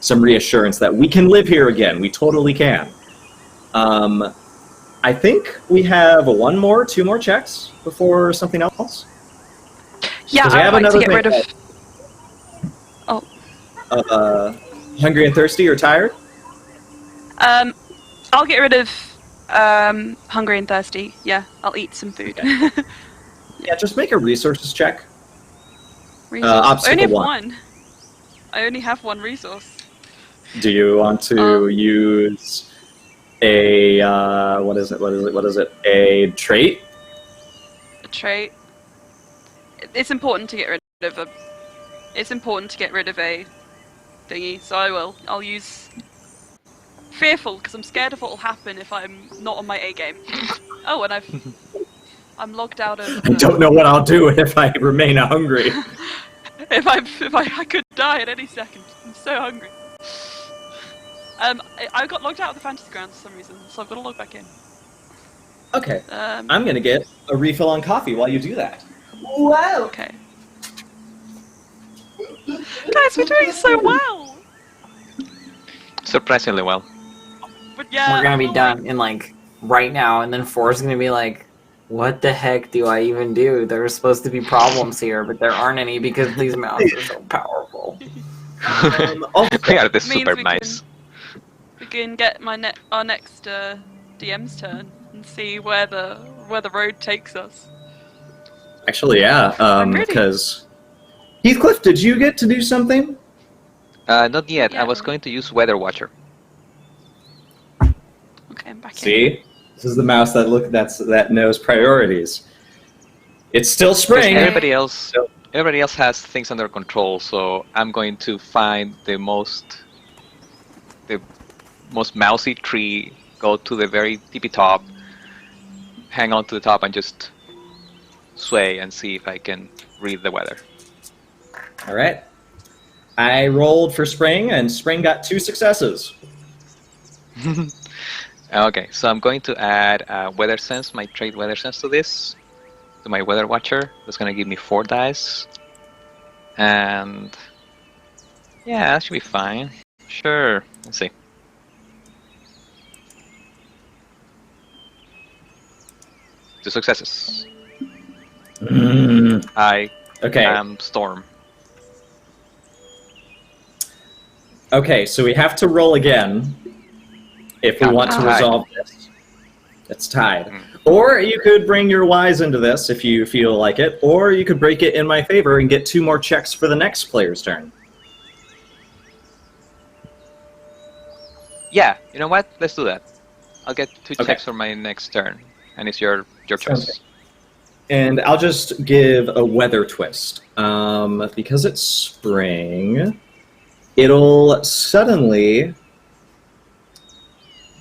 some reassurance that we can live here again. We totally can. I think we have two more checks before something else. Yeah, I have I'd like to another get rid of. thing Oh. Hungry and thirsty or tired? I'll get rid of hungry and thirsty. Yeah, I'll eat some food. Okay. Yeah, just make a resources check. I only have obstacle one. I only have one resource. Do you want to use a what is it? A trait? A trait. It's important to get rid of a. It's important to get rid of a thingy, so I will. I'll use fearful because I'm scared of what will happen if I'm not on my A game. Oh, and I'm logged out of. I don't know what I'll do if I remain hungry. if I could die at any second. I'm so hungry. I got logged out of the fantasy grounds for some reason, so I've got to log back in. Okay. I'm gonna get a refill on coffee while you do that. Wow. Okay. Guys, we're doing so well. Surprisingly well. But yeah, We're gonna be done in right now, and then 4 is gonna be like, what the heck do I even do? There's supposed to be problems here, but there aren't any because these mounts are so powerful. We are the super mice. We can get our next DM's turn and see where the road takes us. Actually, yeah. Because Heathcliff, did you get to do something? Not yet. Yeah. I was going to use Weather Watcher. Okay, I'm back in. See, this is the mouse that knows priorities. It's still spring. Everybody else has things under control, so I'm going to find the most mousy tree, go to the very tippy top, hang on to the top, and just sway and see if I can read the weather. All right. I rolled for Spring, and Spring got 2 successes. Okay, so I'm going to add Weather Sense, my trait Weather Sense to this, to my Weather Watcher. That's going to give me 4 dice. And yeah, that should be fine. Sure, let's see. Two successes. I am Storm. Okay, so we have to roll again if we want to resolve this. It's tied. Or you could bring your Wise into this if you feel like it, or you could break it in my favor and get 2 more checks for the next player's turn. Yeah, you know what? Let's do that. I'll get 2 checks for my next turn, and it's your choice. Okay. And I'll just give a weather twist. Because it's spring, it'll suddenly...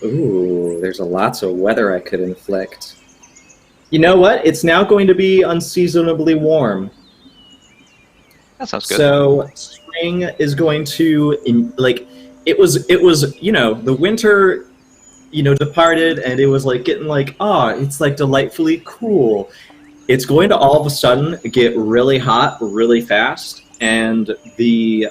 Ooh, there's lots of weather I could inflict. You know what? It's now going to be unseasonably warm. That sounds good. So spring is going to, it was, the winter, departed, and it was getting it's delightfully cool. It's going to all of a sudden get really hot really fast, and the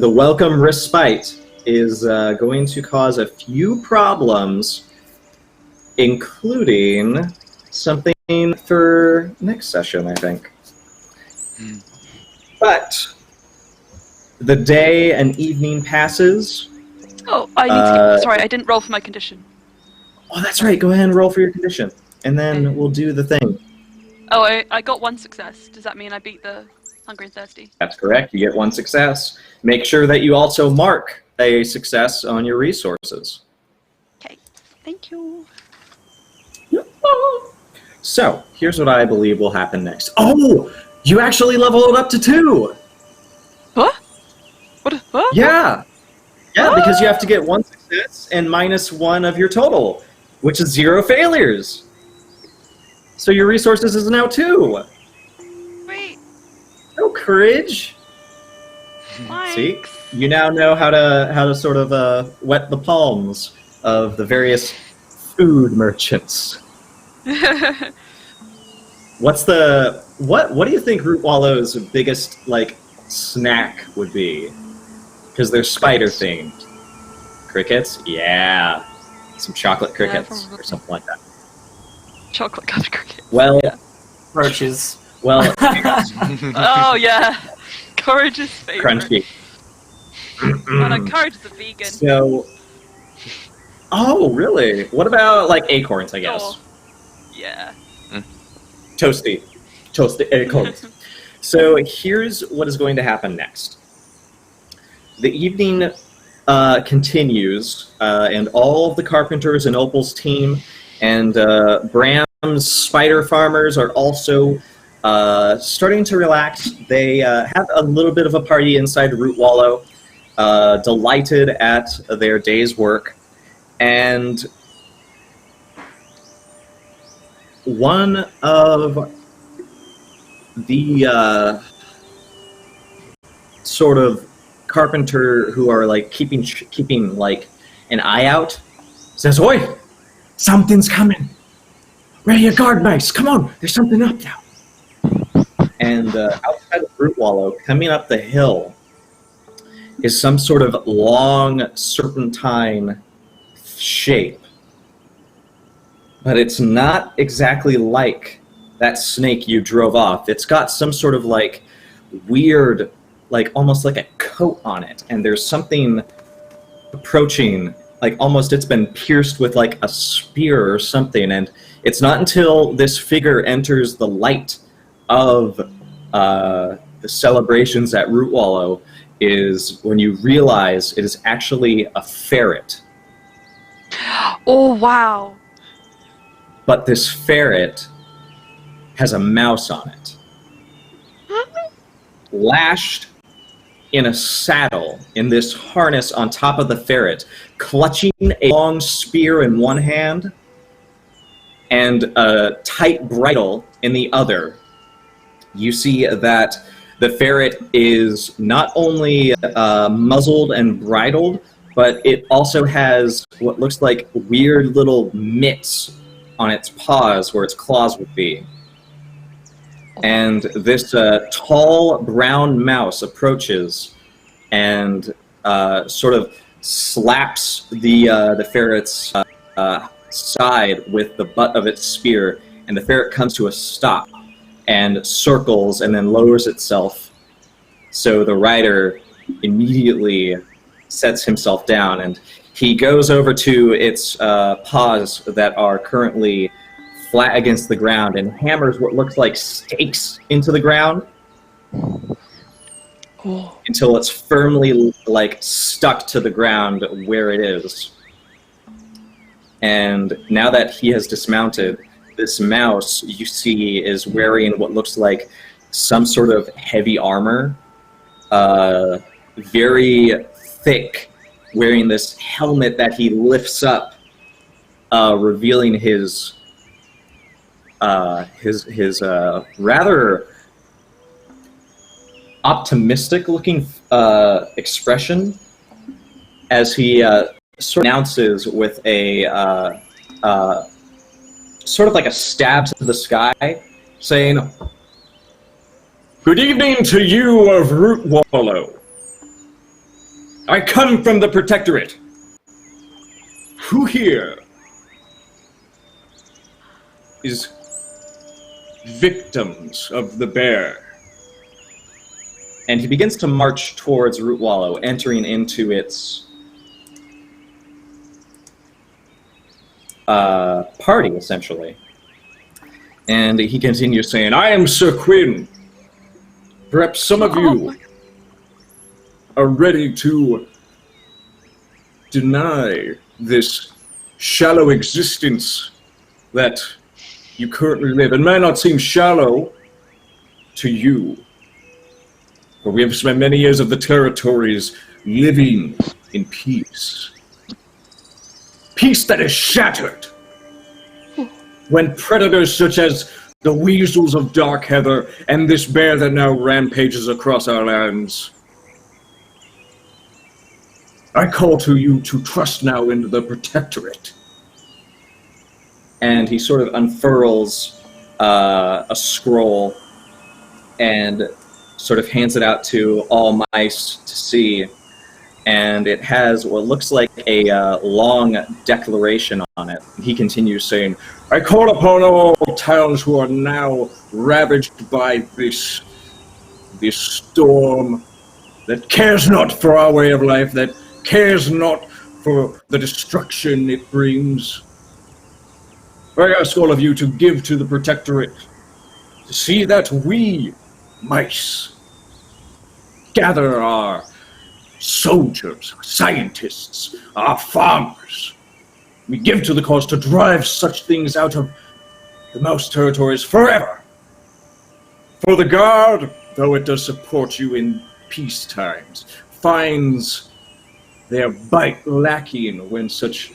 welcome respite is going to cause a few problems, including something for next session, I think. But the day and evening passes. Oh, I need to. Sorry, I didn't roll for my condition. Oh, that's right. Go ahead and roll for your condition, and then we'll do the thing. Oh, I got 1 success. Does that mean I beat the hungry and thirsty? That's correct. You get 1 success. Make sure that you also mark a success on your resources. Okay, thank you. So, here's what I believe will happen next. Oh! You actually leveled up to 2! What? What? Yeah! Yeah, because you have to get 1 success and -1 of your total, which is 0 failures. So your resources is now 2. Sweet. No courage. See, Thanks. you now know how to sort of wet the palms of the various food merchants. What do you think Root Wallow's biggest like snack would be? Because they're spider themed. Crickets? Yeah. Some chocolate crickets probably. or something like that. Chocolate covered cricket. Well, Roaches. well, Oh yeah. Courage's favorite. crunchy. Oh no, Courage is a vegan. So, oh really? What about like acorns? I guess. Oh. Yeah. Toasty acorns. So here's what is going to happen next. The evening continues, and all of the carpenters in Opal's team and Bram's spider farmers are also starting to relax. They have a little bit of a party inside Root Wallow, delighted at their day's work, and one of the sort of carpenter who are like keeping like an eye out says, "Oi, something's coming. Ready your guard mice. Come on, there's something up now." And outside of Root Wallow, coming up the hill, is some sort of long serpentine shape. But it's not exactly like that snake you drove off. It's got some sort of like weird, like almost like a coat on it. And there's something approaching, like almost it's been pierced with like a spear or something. And it's not until this figure enters the light of the celebrations at Root Wallow is when you realize it is actually a ferret. Oh wow. But this ferret has a mouse on it. Lashed in a saddle in this harness on top of the ferret, clutching a long spear in one hand and a tight bridle in the other. You see that the ferret is not only muzzled and bridled, but it also has what looks like weird little mitts on its paws where its claws would be. And this tall brown mouse approaches and sort of slaps the ferret's side with the butt of its spear, and the ferret comes to a stop and circles and then lowers itself. So the rider immediately sets himself down, and he goes over to its paws that are currently flat against the ground and hammers what looks like stakes into the ground until it's firmly like stuck to the ground where it is. And now that he has dismounted, this mouse you see is wearing what looks like some sort of heavy armor, very thick, wearing this helmet that he lifts up, revealing his rather optimistic-looking expression as he sort of announces with a sort of like a stab to the sky, saying, "Good evening to you of Root Wallow. I come from the Protectorate. Who here is victims of the bear?" And he begins to march towards Root Wallow, entering into its party, essentially. And he continues saying, "I am Sir Quinn. Perhaps some of you are ready to deny this shallow existence that you currently live. It may not seem shallow to you, for we have spent many years of the territories living in peace. Peace that is shattered when predators such as the weasels of Dark Heather and this bear that now rampages across our lands. I call to you to trust now into the Protectorate. And he sort of unfurls a scroll and sort of hands it out to all mice to see. And it has what looks like a long declaration on it. He continues saying, I call upon all towns who are now ravaged by this storm that cares not for our way of life, that cares not for the destruction it brings. I ask all of you to give to the Protectorate, to see that we, mice, gather our soldiers, our scientists, our farmers. We give to the cause to drive such things out of the mouse territories forever. For the Guard, though it does support you in peace times, finds their bite lacking when such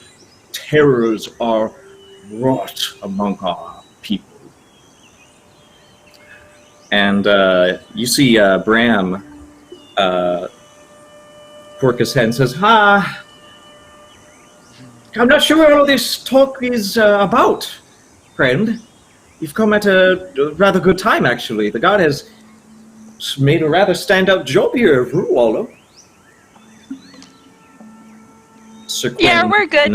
terrors are wrought among our people. and you see Bram quirk his head and says, I'm not sure what all this talk is about, friend. You've come at a rather good time, actually. The god has made a rather stand-up job here of Ruwallo. Sir Quinn Yeah, we're good.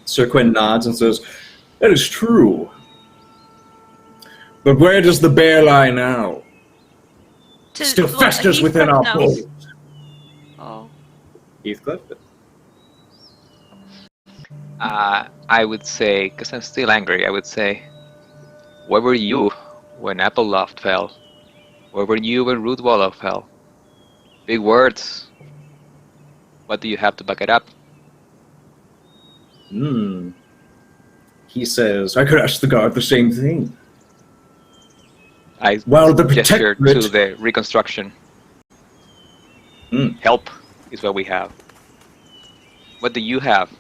Sir Quinn nods and says, That is true. But where does the bear lie now? Still festers within our bones. Oh. Heathcliff? I would say, because I'm still angry, I would say, where were you when Appleloft fell? Where were you when Rootwallow fell? Big words. What do you have to back it up? He says, I could ask the guard the same thing. I Well, the gesture to Protectorate... the reconstruction. Help is what we have. What do you have?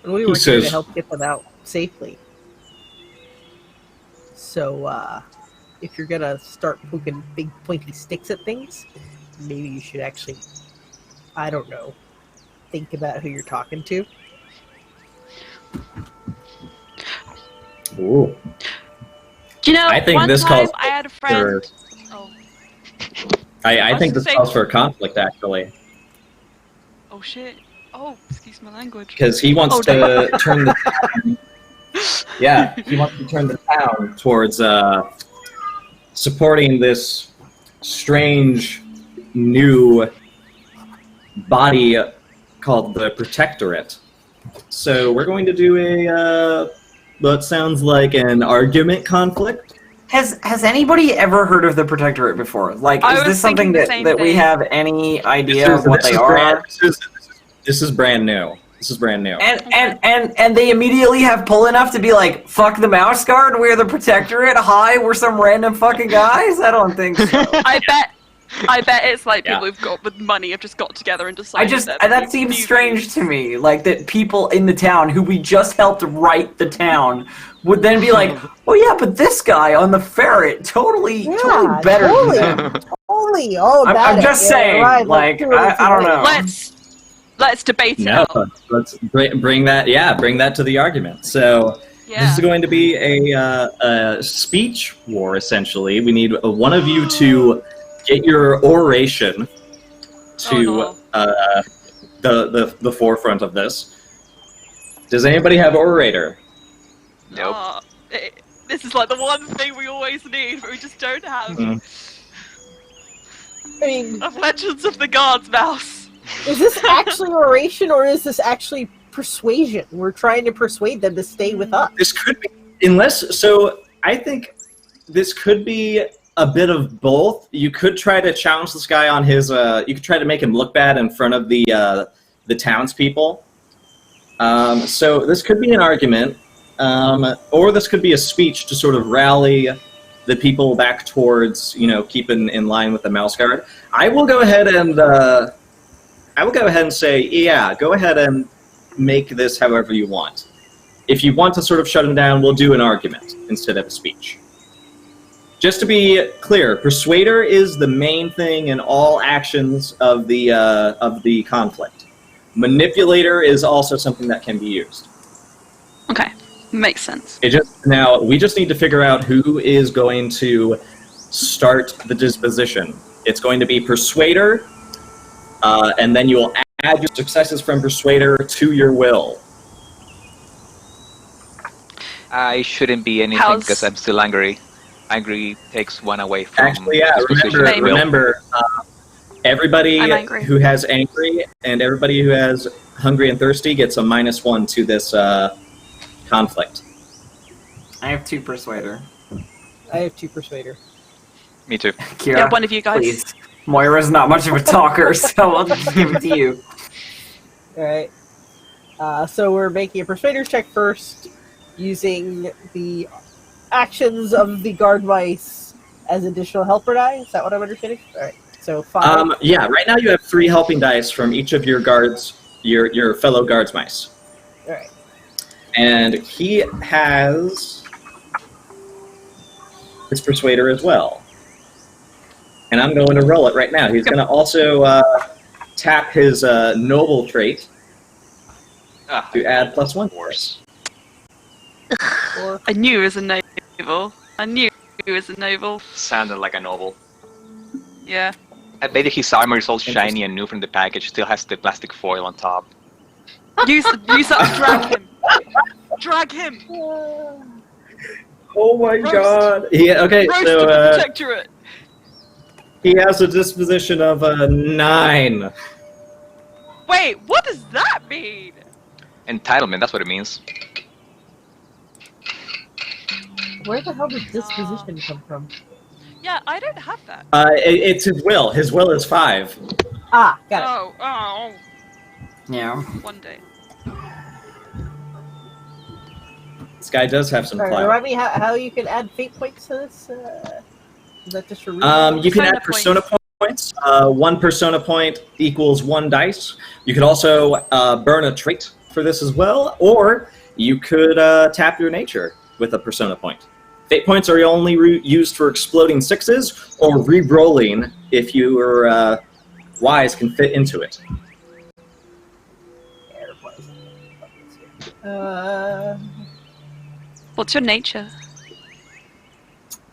And we were here to help get them out safely. So, if you're gonna start poking big pointy sticks at things, maybe you should actually, I don't know, think about who you're talking to. ooh. Do you know, I think one this time calls I had a friend... Oh. I think this saying- calls for a conflict, actually. Oh shit. Oh, excuse my language. Because he wants to turn the town... Yeah, he wants to turn the town towards supporting this strange new body called the Protectorate. So we're going to do a what sounds like an argument conflict. Has anybody ever heard of the Protectorate before? Like, I is was this something thinking the that same we thing. have any idea of what they are? This is brand new. This is brand new. And they immediately have pull enough to be like, fuck the Mouse Guard, we're the Protectorate, hi, we're some random fucking guys? I don't think so. I bet it's like Yeah. people who've got with money have just got together and decided That seems strange to me. Like, that people in the town who we just helped write the town would then be like, oh yeah, but this guy on the ferret, totally better than them. Totally. Oh, I'm just saying, right, like, I don't know. Let's debate it No, out. let's bring that. Yeah, bring that to the argument. So Yeah. this is going to be a speech war. Essentially, we need one of you to get your oration to the forefront of this. Does anybody have orator? Nope. This is like the one thing we always need, but we just don't have. I mean, Of Legends of the Gods, Mouse. is this actually oration or is this actually persuasion? We're trying to persuade them to stay with us. This could be, I think this could be a bit of both. You could try to challenge this guy on his, you could try to make him look bad in front of the townspeople. So this could be an argument, or this could be a speech to sort of rally the people back towards, keeping in line with the Mouse Guard. I will go ahead and say, yeah, go ahead and make this however you want. If you want to sort of shut him down, we'll do an argument instead of a speech. Just to be clear, Persuader is the main thing in all actions of the conflict. Manipulator is also something that can be used. Okay, makes sense. Now, we just need to figure out who is going to start the disposition. It's going to be Persuader, and then you will add your successes from Persuader to your will. I shouldn't be anything because I'm still angry. Angry takes one away from. Actually, yeah. Remember, everybody who has angry and everybody who has hungry and thirsty gets a -1 to this conflict. I have 2 Persuader. I have 2 Persuader. Me too. Kira, Yeah, one of you guys. please. Moira's not much of a talker, so I'll just give it to you. Alright. So we're making a Persuader check first, using the actions of the guard mice as additional helper die. Is that what I'm understanding? Alright. So 5. Yeah, right now you have 3 helping dice from each of your guards, your fellow guards mice. Alright. And he has his Persuader as well. And I'm going to roll it right now. He's going to also tap his noble trait to add +1 force. I knew it was a noble. I knew it was a noble. Sounded like a noble. Yeah. I bet his armor is all shiny and new from the package. Still has the plastic foil on top. Use that. Drag him. Drag him. Oh my Roast. god! Okay, Roast so the protectorate. he has a disposition of 9. Wait, what does that mean? Entitlement, that's what it means. Where the hell did disposition come from? Yeah, I don't have that. It's his will. His will is 5. Ah, got it. Oh, Yeah. one day. This guy does have some Alright, clout. remind me how you can add fate points to this? Is that just for You can Persona add persona points. 1 persona point equals 1 dice. You could also burn a trait for this as well, or you could tap your nature with a persona point. Fate points are only used for exploding 6s, or re-rolling if your wise can fit into it. What's your nature?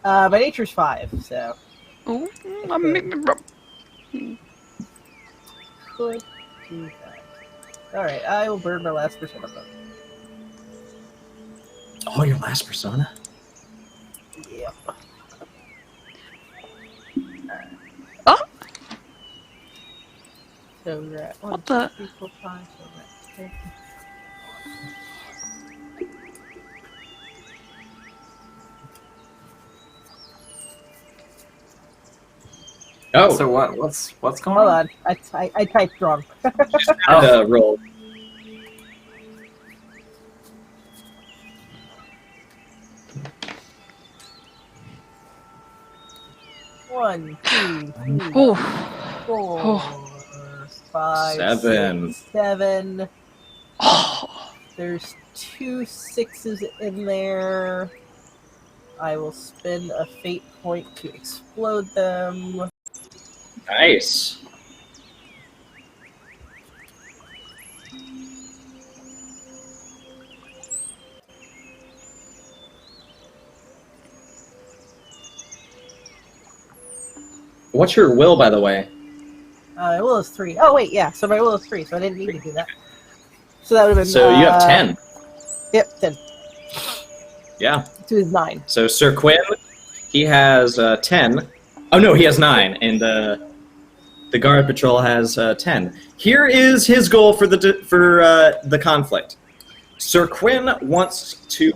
My nature's 5, so Ooh, could do that. Alright, I will burn my last persona point. Oh, your last persona? Yep. Oh! So we're at 1, What the- 2, 3, 4, 5, so we're at 10. Oh, So what's going Hold on? on, I typed wrong. roll. One, two, three, Ooh. 4, 5, 7. 6, 7. Oh. There's 2 6s in there. I will spend a fate point to explode them. Nice. What's your will, by the way? My will is 3. Oh wait, yeah. So my will is 3. So I didn't need to do that. So that would have been. So you have 10. Yep, 10. Yeah. 2 is 9. So Sir Quinn, he has 10. Oh no, he has 9, and the guard patrol has 10. Here is his goal for the conflict. Sir Quinn wants to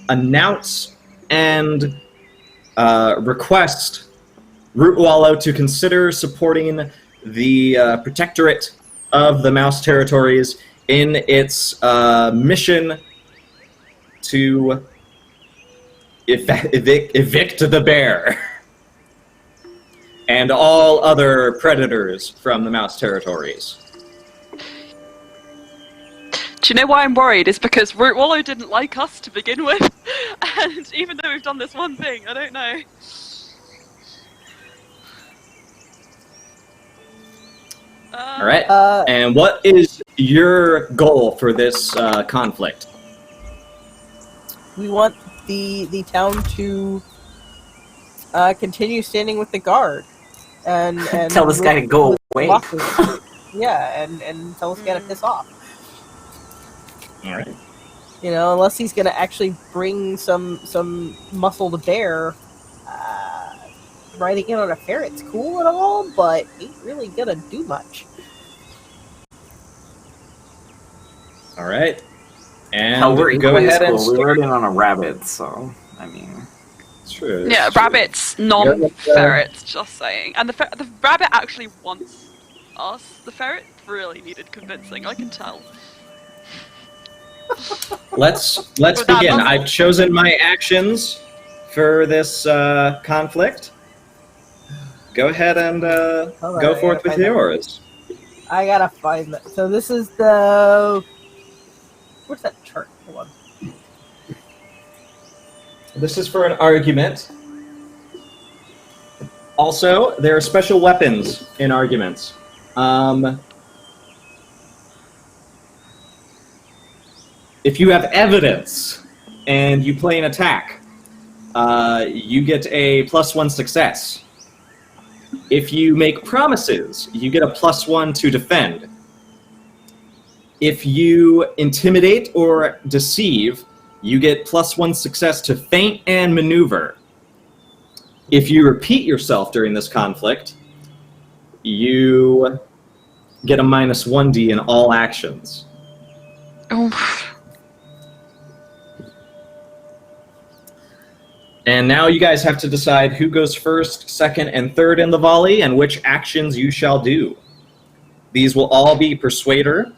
announce and request Root Wallow to consider supporting the protectorate of the Mouse Territories in its mission to evict the bear and all other predators from the Mouse Territories. Do you know why I'm worried? Is because Root Wallow didn't like us to begin with, and even though we've done this one thing, I don't know. All right. And what is your goal for this conflict? We want the town to continue standing with the guard, and Tell this guy to go away. Yeah, and tell this guy to piss off. All right. You know, unless he's going to actually bring some muscle to bear. Riding in on a ferret's cool and all, but ain't really going to do much. All right. And Hell, we're go equally ahead and cool. We start. rode in on a rabbit, so I mean, It's true. Yeah, it's true. rabbits, non-ferrets, just saying. And the rabbit actually wants us. The ferret really needed convincing, I can tell. Let's With that begin. muscle. I've chosen my actions for this conflict. Go ahead and Hold on, go I forth gotta with find that. yours. I gotta find that. So this is the... Where's that chart? Hold on. This is for an argument. Also, there are special weapons in arguments. If you have evidence and you play an attack, you get a +1 success. If you make promises, you get a +1 to defend. If you intimidate or deceive, you get +1 success to feint and maneuver. If you repeat yourself during this conflict, you get a -1d in all actions. Oof. And now you guys have to decide who goes first, second, and third in the volley, and which actions you shall do. These will all be Persuader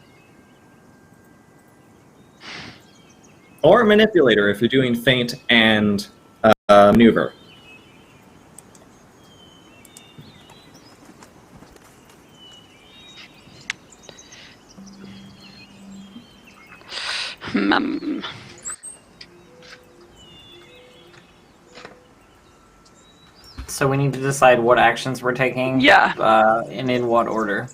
or Manipulator if you're doing feint and maneuver. so we need to decide what actions we're taking. Yeah. And in what order.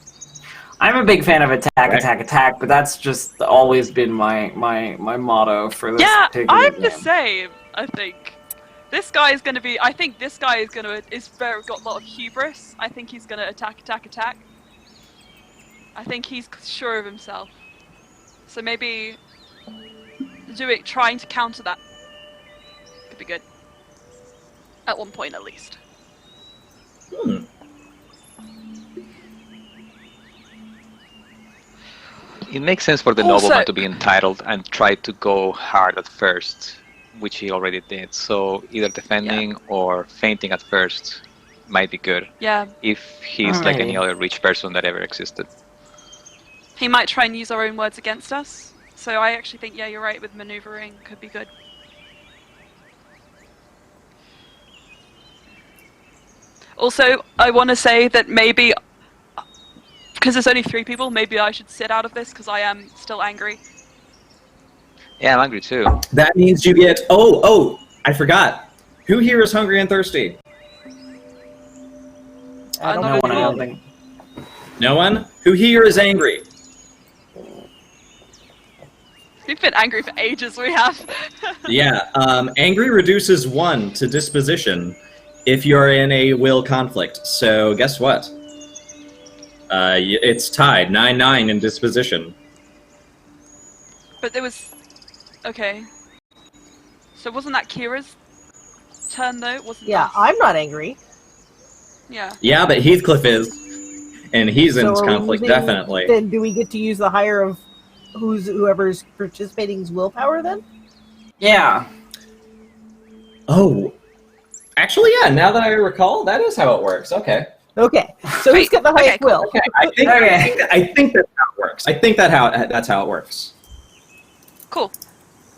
I'm a big fan of attack, Right. attack, attack, but that's just always been my motto for this Yeah, particular I'm game. the same, I think. This guy is going to be... I think this guy is going to... got a lot of hubris. I think he's going to attack, attack, attack. I think he's sure of himself. So maybe... trying to counter that could be good. At one point, at least. It makes sense for the Also- nobleman to be entitled and try to go hard at first, which he already did. So either defending or fainting at first might be good Yeah. if he's like any Alrighty. other rich person that ever existed. He might try and use our own words against us. So I actually think, yeah, you're right, with maneuvering could be good. Also, I want to say that maybe, because there's only 3 people, maybe I should sit out of this because I am still angry. Yeah, I'm angry too. That means you get... Oh, I forgot. Who here is hungry and thirsty? I don't No No one, I know. don't think. No one? Who here is angry? We've been angry for ages, we have. Yeah, angry reduces 1 to disposition if you're in a will conflict. So guess what? It's tied, 9-9 in disposition. But there was... Okay. So wasn't that Kira's turn, though? It wasn't Yeah, us. I'm not angry. Yeah. Yeah, but Heathcliff is, and he's in So this are we conflict, using- definitely. Then do we get to use the higher of whoever's participating's willpower then? Yeah. Oh, actually, yeah. Now that I recall, that is how it works. Okay. Okay, so who's Wait, got the okay, highest cool. will? Okay. I think that's how it works. I think that's how it works. Cool.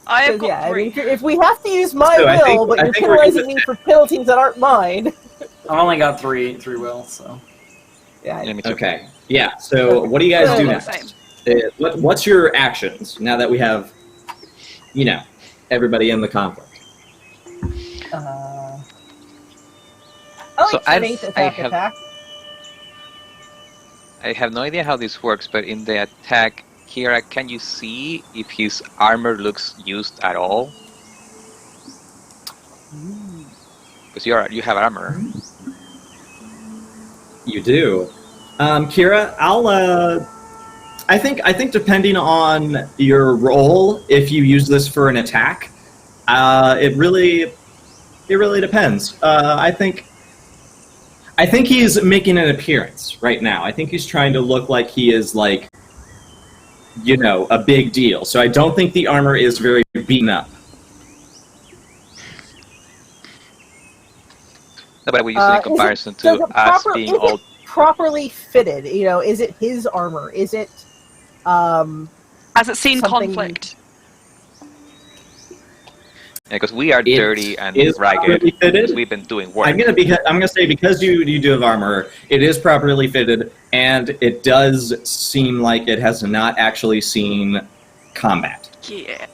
I have got Yeah, I 3. mean, if we have to use my So I think- will, but I you're think we're penalizing gonna- me for penalties that aren't mine. I've only got three will, so. Yeah, Yeah, me too. Okay. Yeah. So what do you guys do Yeah. next? Same. What's your actions now that we have, everybody in the conflict? So strength attack. I have no idea how this works, but in the attack, Kira, can you see if his armor looks used at all? Because you have armor. You do. Kira, I think depending on your role, if you use this for an attack, it really depends. I think he's making an appearance right now. I think he's trying to look like he is like, a big deal. So I don't think the armor is very beaten up. No, but we use it in comparison to us being all properly fitted. Is it his armor? Is it has it seen something... conflict? Yeah, because we are dirty and ragged. Because we've been doing work. I'm gonna say because you do have armor, it is properly fitted, and it does seem like it has not actually seen combat. Yeah.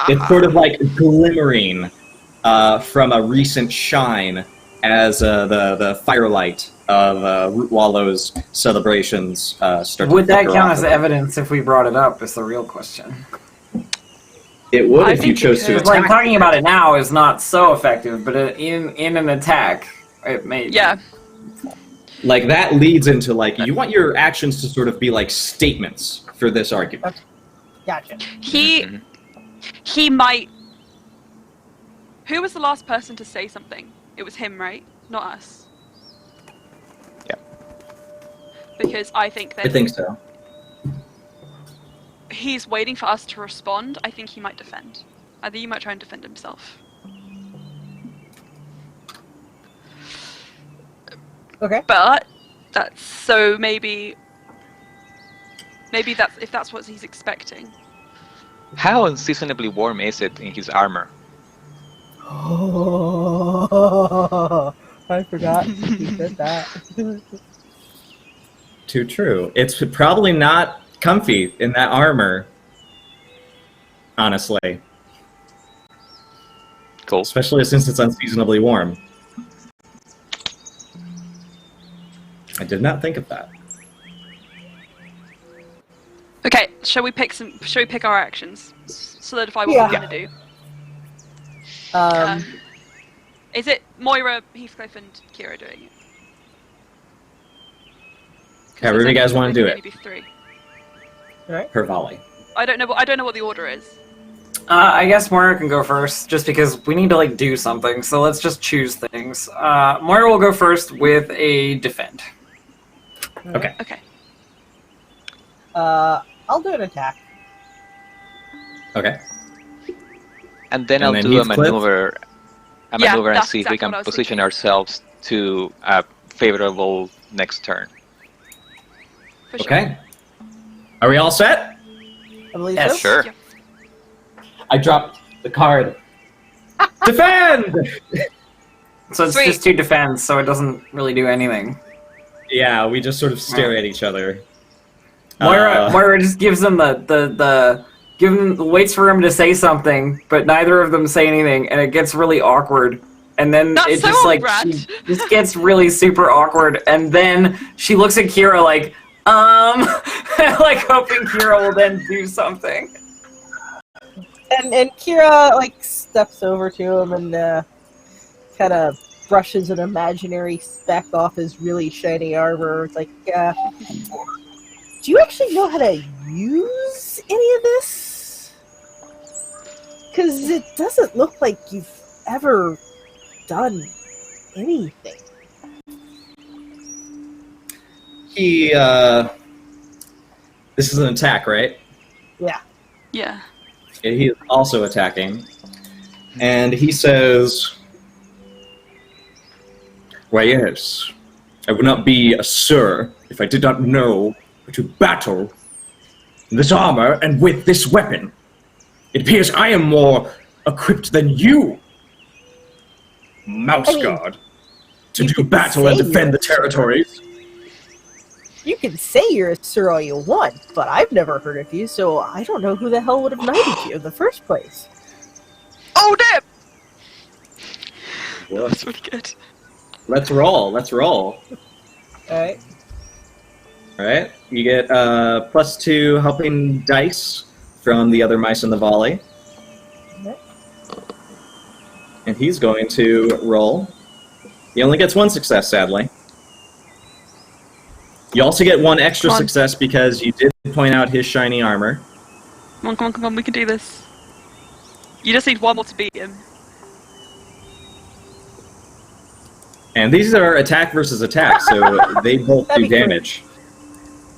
It's sort of like glimmering from a recent shine as the firelight of Root Wallow's celebrations start. Would to that flicker count off as of it. evidence if we brought it up? Is the real question. It would I if you think chose to because, attack. Like talking about it now is not so effective, but in an attack, it may. Yeah. Like that leads into like you want your actions to sort of be like statements for this argument. Gotcha. He might. Who was the last person to say something? It was him, right? Not us. Yeah. Because I think that I think so. he's waiting for us to respond. I think he might defend. I think he might try and defend himself. Okay. But that's so maybe that's if that's what he's expecting. How unseasonably warm is it in his armor? Oh, I forgot you said that. Too true. It's probably not comfy in that armor. Honestly. Cool. Especially since it's unseasonably warm. I did not think of that. Okay, shall we pick our actions? Solidify what we're gonna do. Is it Moira, Heathcliff, and Kira doing it? However you guys want to do it. Maybe three. Alright. Per volley. I don't know what the order is. I guess Moira can go first, just because we need to do something. So let's just choose things. Moira will go first with a defend. Okay. Okay. I'll do an attack. Okay. And then And I'll then do a Heathcliff? maneuver and that's see if we exactly can what I was position thinking. ourselves to a favorable next turn. For sure. Okay. Are we all set? I believe Yes, so. Sure. Yeah. I dropped the card. Defend! So it's Sweet. just 2 defense, so it doesn't really do anything. Yeah, we just sort of stare at each other. Moira just gives them waits for him to say something, but neither of them say anything, and it gets really awkward. And then That's it so just Brad. she just gets really super awkward, and then she looks at Kira like hoping Kira will then do something. And Kira steps over to him and kind of brushes an imaginary speck off his really shiny armor. It's like, do you actually know how to use any of this? Because it doesn't look like you've ever done anything. This is an attack, right? Yeah. Yeah. He is also attacking. And he says, "Why, yes. I would not be a sir if I did not know how to battle in this armor and with this weapon. It appears I am more equipped than you, Mouse Guard, to you do could battle and say defend you're the a sir. territories." You can say you're a Sir all you want, but I've never heard of you, so I don't know who the hell would have knighted you in the first place. Oh, damn! Well, That's really good. let's roll. Alright. All right. You get +2 helping dice from the other mice in the volley. Okay. And he's going to roll. He only gets 1 success, sadly. You also get 1 extra Come on. success because you did point out his shiny armor. Come on, we can do this. You just need 1 more to beat him. And these are attack versus attack, so they both do That'd be damage.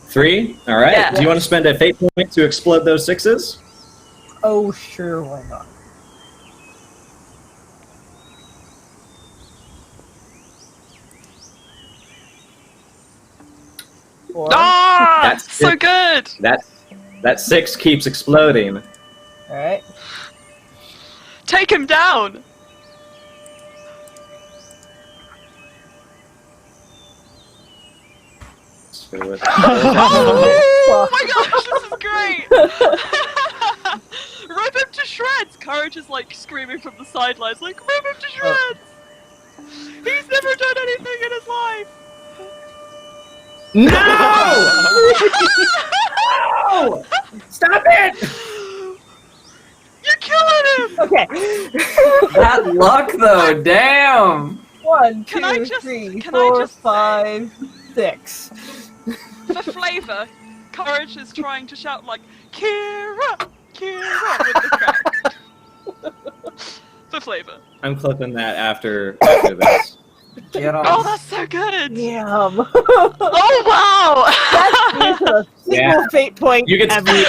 3? All right. Yeah. Do you want to spend a fate point to explode those 6s? Oh, sure, why not? Four. Ah! That's So it. good! That 6 keeps exploding. Alright. Take him down! So with- Oh my gosh, this is great! Rip him to shreds! Courage is like screaming from the sidelines, like, rip him to shreds! He's never done anything in his life! No! No! Stop it! You're killing him! Okay. Bad luck though, damn! 1, Can I 2, just- 3, can I 4, just say- 5, 6. For flavour, Courage is trying to shout like, Kira! Kira! with the crowd. For flavour. I'm clipping that after this. Get Oh, off. that's so good! Damn. Oh, wow! That's a single Yeah. fate point. You get every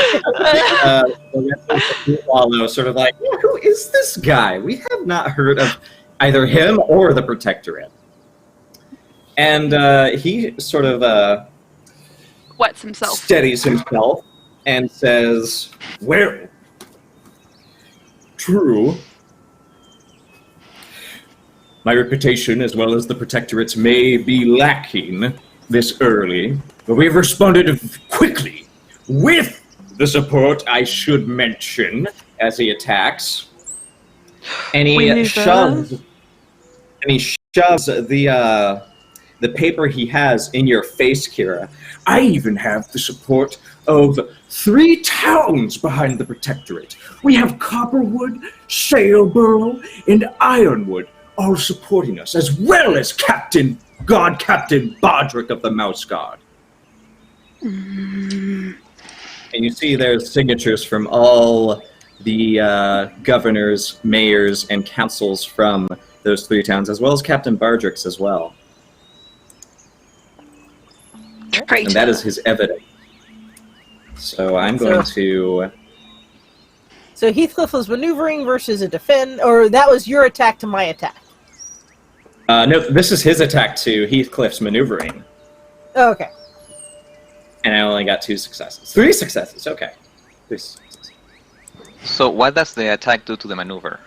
Wallow, sort of like, who is this guy? We have not heard of either him or the Protectorate. And he sort of Wets himself. steadies himself and says, Well, true. My reputation, as well as the Protectorate's, may be lacking this early, but we've responded quickly with the support, I should mention. as he attacks, and he We knew shoves the paper he has in your face, Kira. I even have the support of 3 towns behind the Protectorate. We have Copperwood, Saleborough, and Ironwood all supporting us, as well as Captain Bodrick of the Mouse Guard. And you see there's signatures from all the governors, mayors, and councils from those 3 towns, as well as Captain Bardrick's as well. Traitor. And that is his evidence. So I'm going to... So Heathcliff was maneuvering versus a defend, or that was your attack to my attack. no, this is his attack to Heathcliff's maneuvering. Oh, okay. And I only got 2 successes. 3 successes, okay. 3 successes. So what does the attack do to the maneuver?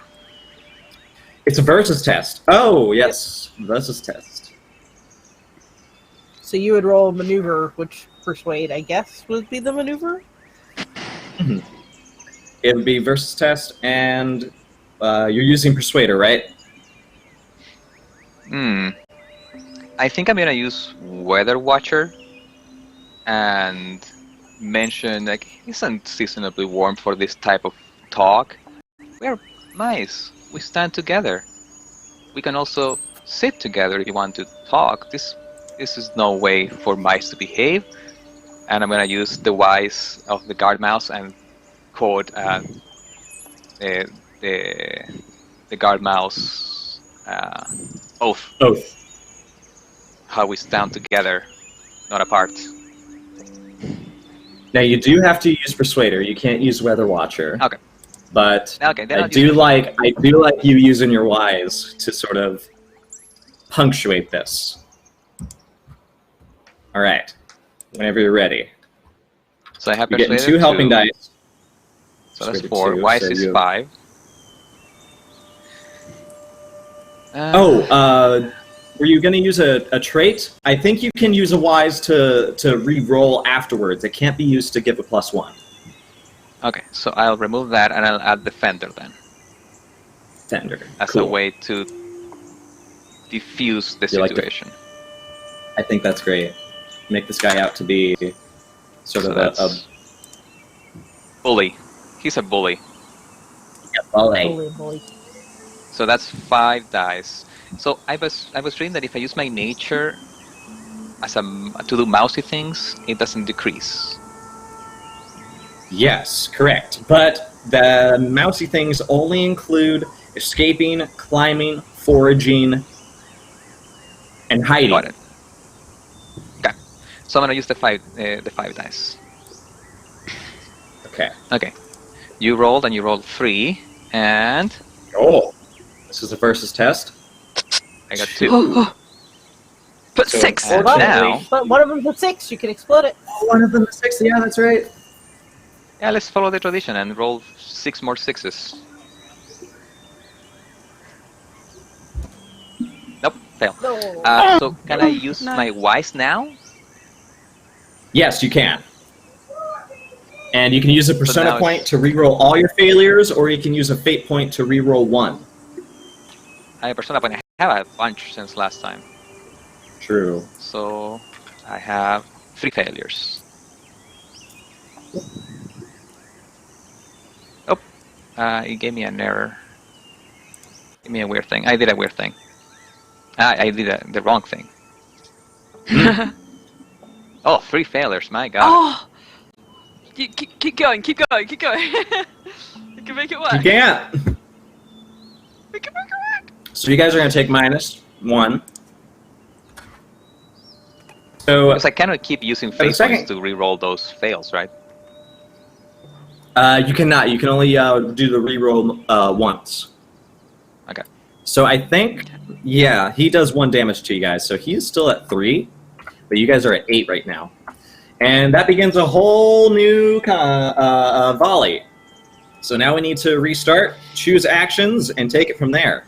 It's a versus test. Oh, yes. Versus test. So you would roll maneuver, which persuade, I guess, would be the maneuver? It would be versus test, and you're using Persuader, right? I think I'm gonna use Weather Watcher and mention like it's unseasonably warm for this type of talk. We are mice. We stand together. We can also sit together if you want to talk. This is no way for mice to behave. And I'm gonna use the wise of the guard mouse and quote the guard mouse oath. Oath. How we stand together, not apart. Now, you do have to use Persuader. You can't use Weather Watcher. Okay. But Okay, then I I'll do use- like you using your wise to sort of punctuate this. All right. Whenever you're ready. So I have You're getting persuaded 2 helping to- dice. So that's Persuaded 4. two, Wise so is you- 5. were you going to use a trait? I think you can use a wise to re-roll afterwards. It can't be used to give a +1. Okay, so I'll remove that and I'll add Defender then. Defender. As Cool. a way to diffuse the You like situation. I think that's great. Make this guy out to be sort So of a that's bully. He's a bully. Bully. So that's 5 dice. So I was reading that if I use my nature as to do mousy things, it doesn't decrease. Yes, correct. But the mousy things only include escaping, climbing, foraging, and hiding. Got it. Okay. So I'm gonna use the 5 dice. Okay. Okay. You rolled and you rolled 3, and Oh. This is the versus test. I got 2. But So, 6. and Well, now, But one of them's a 6. You can explode it. Oh, one of them is 6. Yeah, that's right. yeah, let's follow the tradition and roll 6 more 6s. Nope, fail. No. So can I use No. my wise now? Yes, you can. And you can use a persona now point it's- to reroll all your failures, or you can use a fate point to reroll 1. I have persona point. I have a bunch since last time. True. So I have 3 failures. Oh, it gave me an error. Give me a weird thing. I did a weird thing. I did the wrong thing. Oh, 3 failures. My God. Oh! Keep going. You can make it work. You can't. We can make it work. So you guys are going to take -1. So Because I cannot keep using fate second- points to re-roll those fails, right? you cannot. You can only do the reroll once. Okay. So I think, yeah, he does 1 damage to you guys. So he's still at 3, but you guys are at 8 right now. And that begins a whole new volley. So now we need to restart, choose actions, and take it from there.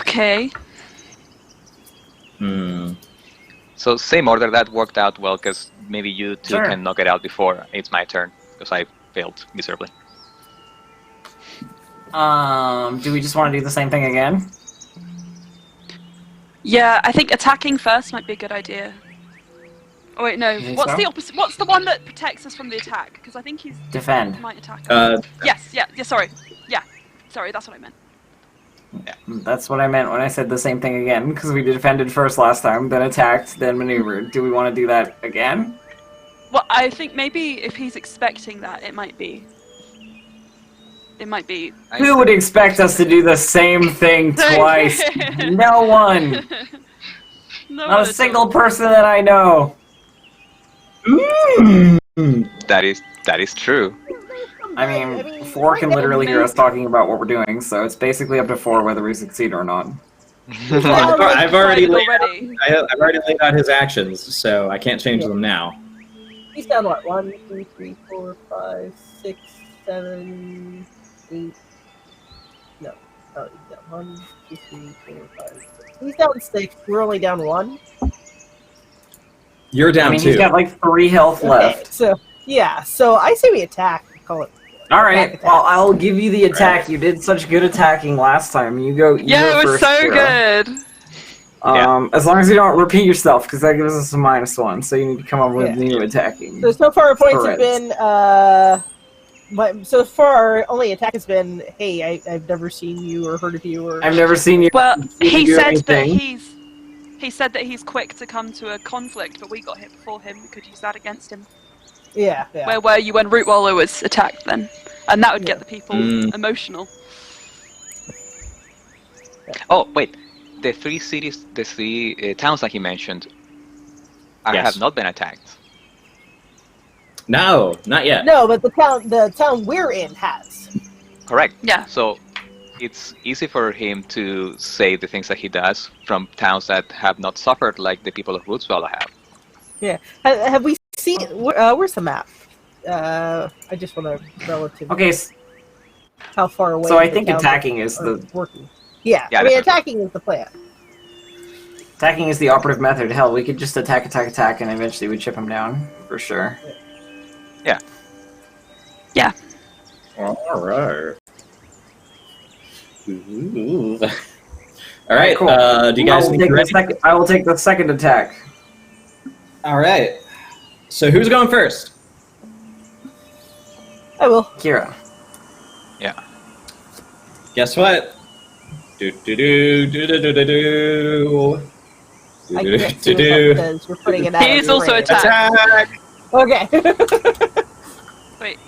Okay. Hmm. So same order, that worked out well, because maybe you two Sure. can knock it out before it's my turn, because I failed miserably. Do we just want to do the same thing again? Yeah, I think attacking first might be a good idea. Oh wait, no. You think What's so? the opposite? What's the one that protects us from the attack? Because I think he Defend. might attack us. Uh, Yes. Yeah. Sorry. Yeah. Sorry. That's what I meant. That's what I meant when I said the same thing again, because we defended first last time, then attacked, then maneuvered. Do we want to do that again? Well, I think maybe if he's expecting that, it might be. It might be. Who would expect us to do the same thing twice? No one! No, Not a single person that I know! That is true. I mean, 4 can literally hear us talking about what we're doing, so it's basically up to 4 whether we succeed or not. I've already laid already. I've already laid out his actions, so I can't change them now. He's down what? 1, 2, 3, 4, 5, 6, 7, 8. No. Oh, he's down 1, 2, 3, 4, 5, 6. He's down 6. We're only down 1. You're down I mean, 2. he's got like 3 health left. Okay, so yeah. So I say we attack. Call it. Alright, Attack. well, I'll give you the attack. You did such good attacking last time. You go. Yeah, it was first, so Kira. good. As long as you don't repeat yourself, because that gives us a -1, so you need to come up with Yeah. new attacking. So far our points Correct. have been so far our only attack has been, hey, I've never seen you or heard of you or I've never seen you. Well, he do said that anything. he said that he's quick to come to a conflict, but we got hit before him. We could use that against him. yeah. Where were you when Rootwaller was attacked then? And that would get Yeah. the people emotional. Oh, wait. The 3 cities, the 3 towns that he mentioned Yes. have not been attacked. No, not yet. No, but the town we're in has. Correct. Yeah. So it's easy for him to say the things that he does from towns that have not suffered like the people of Rootswell have. Yeah. Have we seen? Where's the map? I just want to relative. Okay, how far away. So I the think towns attacking is are the working. Yeah, Yeah, I mean, definitely. attacking is the plan. operative method. Hell, we could just attack, and eventually we'd chip him down for sure. All right. Ooh. All right. Cool. Do you guys think you're ready? I will take the second attack. All right. So who's going first? I will. Kira. Yeah. Guess what? Do do do do do do do do. I can't do it because we're putting it out. He is of also range. attacked. Attack! Okay. Wait.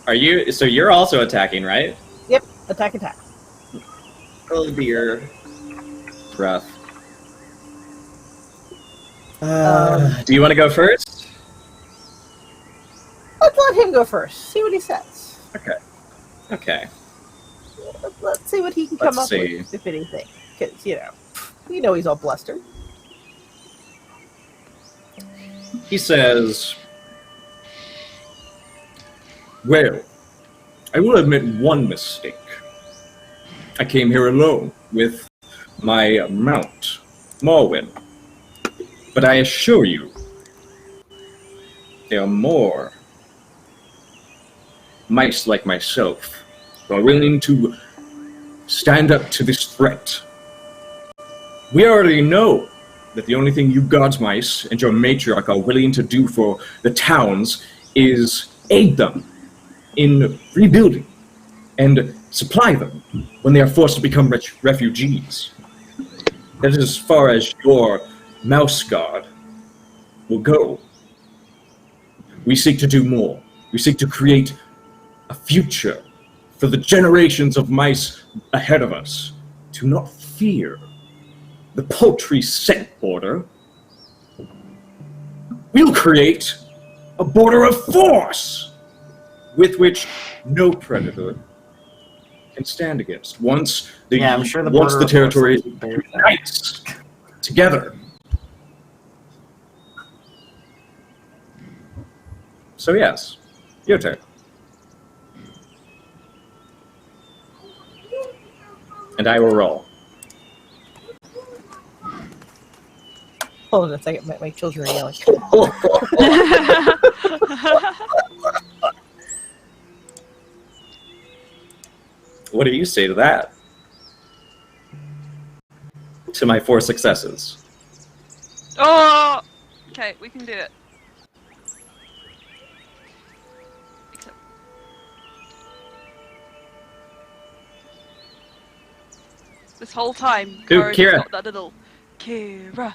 Are you? So you're also attacking, right? Yep. Attack. Oh dear. Rough. Do you want to go first? Let's let him go first. See what he says. Okay. Let's see what he can come Let's up see. with, if anything. Because, we know he's all blustered. He says, Well, I will admit one mistake. I came here alone with my mount, Morwen. But I assure you, there are more mice like myself who are willing to stand up to this threat. We already know that the only thing you gods mice and your matriarch are willing to do for the towns is aid them in rebuilding and supply them when they are forced to become refugees. That is as far as your mouse guard will go. We seek to do more. We seek to create a future for the generations of mice ahead of us to not fear the paltry scent border. We'll create a border of force with which no predator can stand against. Once the I'm sure the border of territory force will be unites together. so yes, your turn. And I will roll. Hold on a second. My children are yelling. What do you say to that? To my 4 successes. Oh! Okay, we can do it. Except... This whole time, Who? Cora's Kira? got that little Kira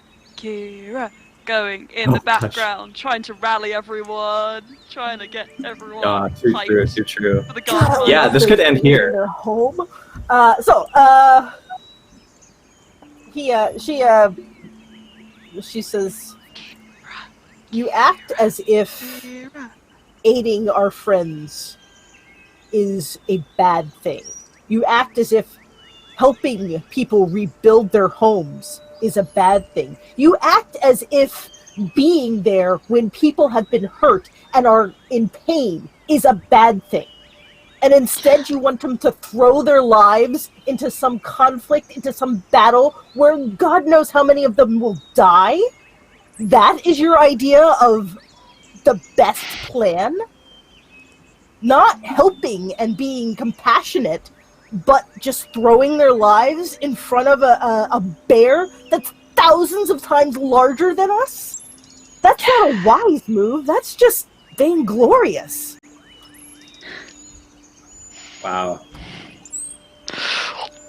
going in the background, trying to rally everyone, trying to get everyone Too hyped true, too true. for the guard. Yeah, this could end here. Their home. She says, you act as if Kira. aiding our friends is a bad thing. You act as if helping people rebuild their homes is a bad thing. You act as if being there when people have been hurt and are in pain is a bad thing. And instead you want them to throw their lives into some conflict, into some battle where God knows how many of them will die? That is your idea of the best plan? Not helping and being compassionate, but just throwing their lives in front of a bear that's thousands of times larger than us? That's not a wise move. That's just vainglorious. Wow.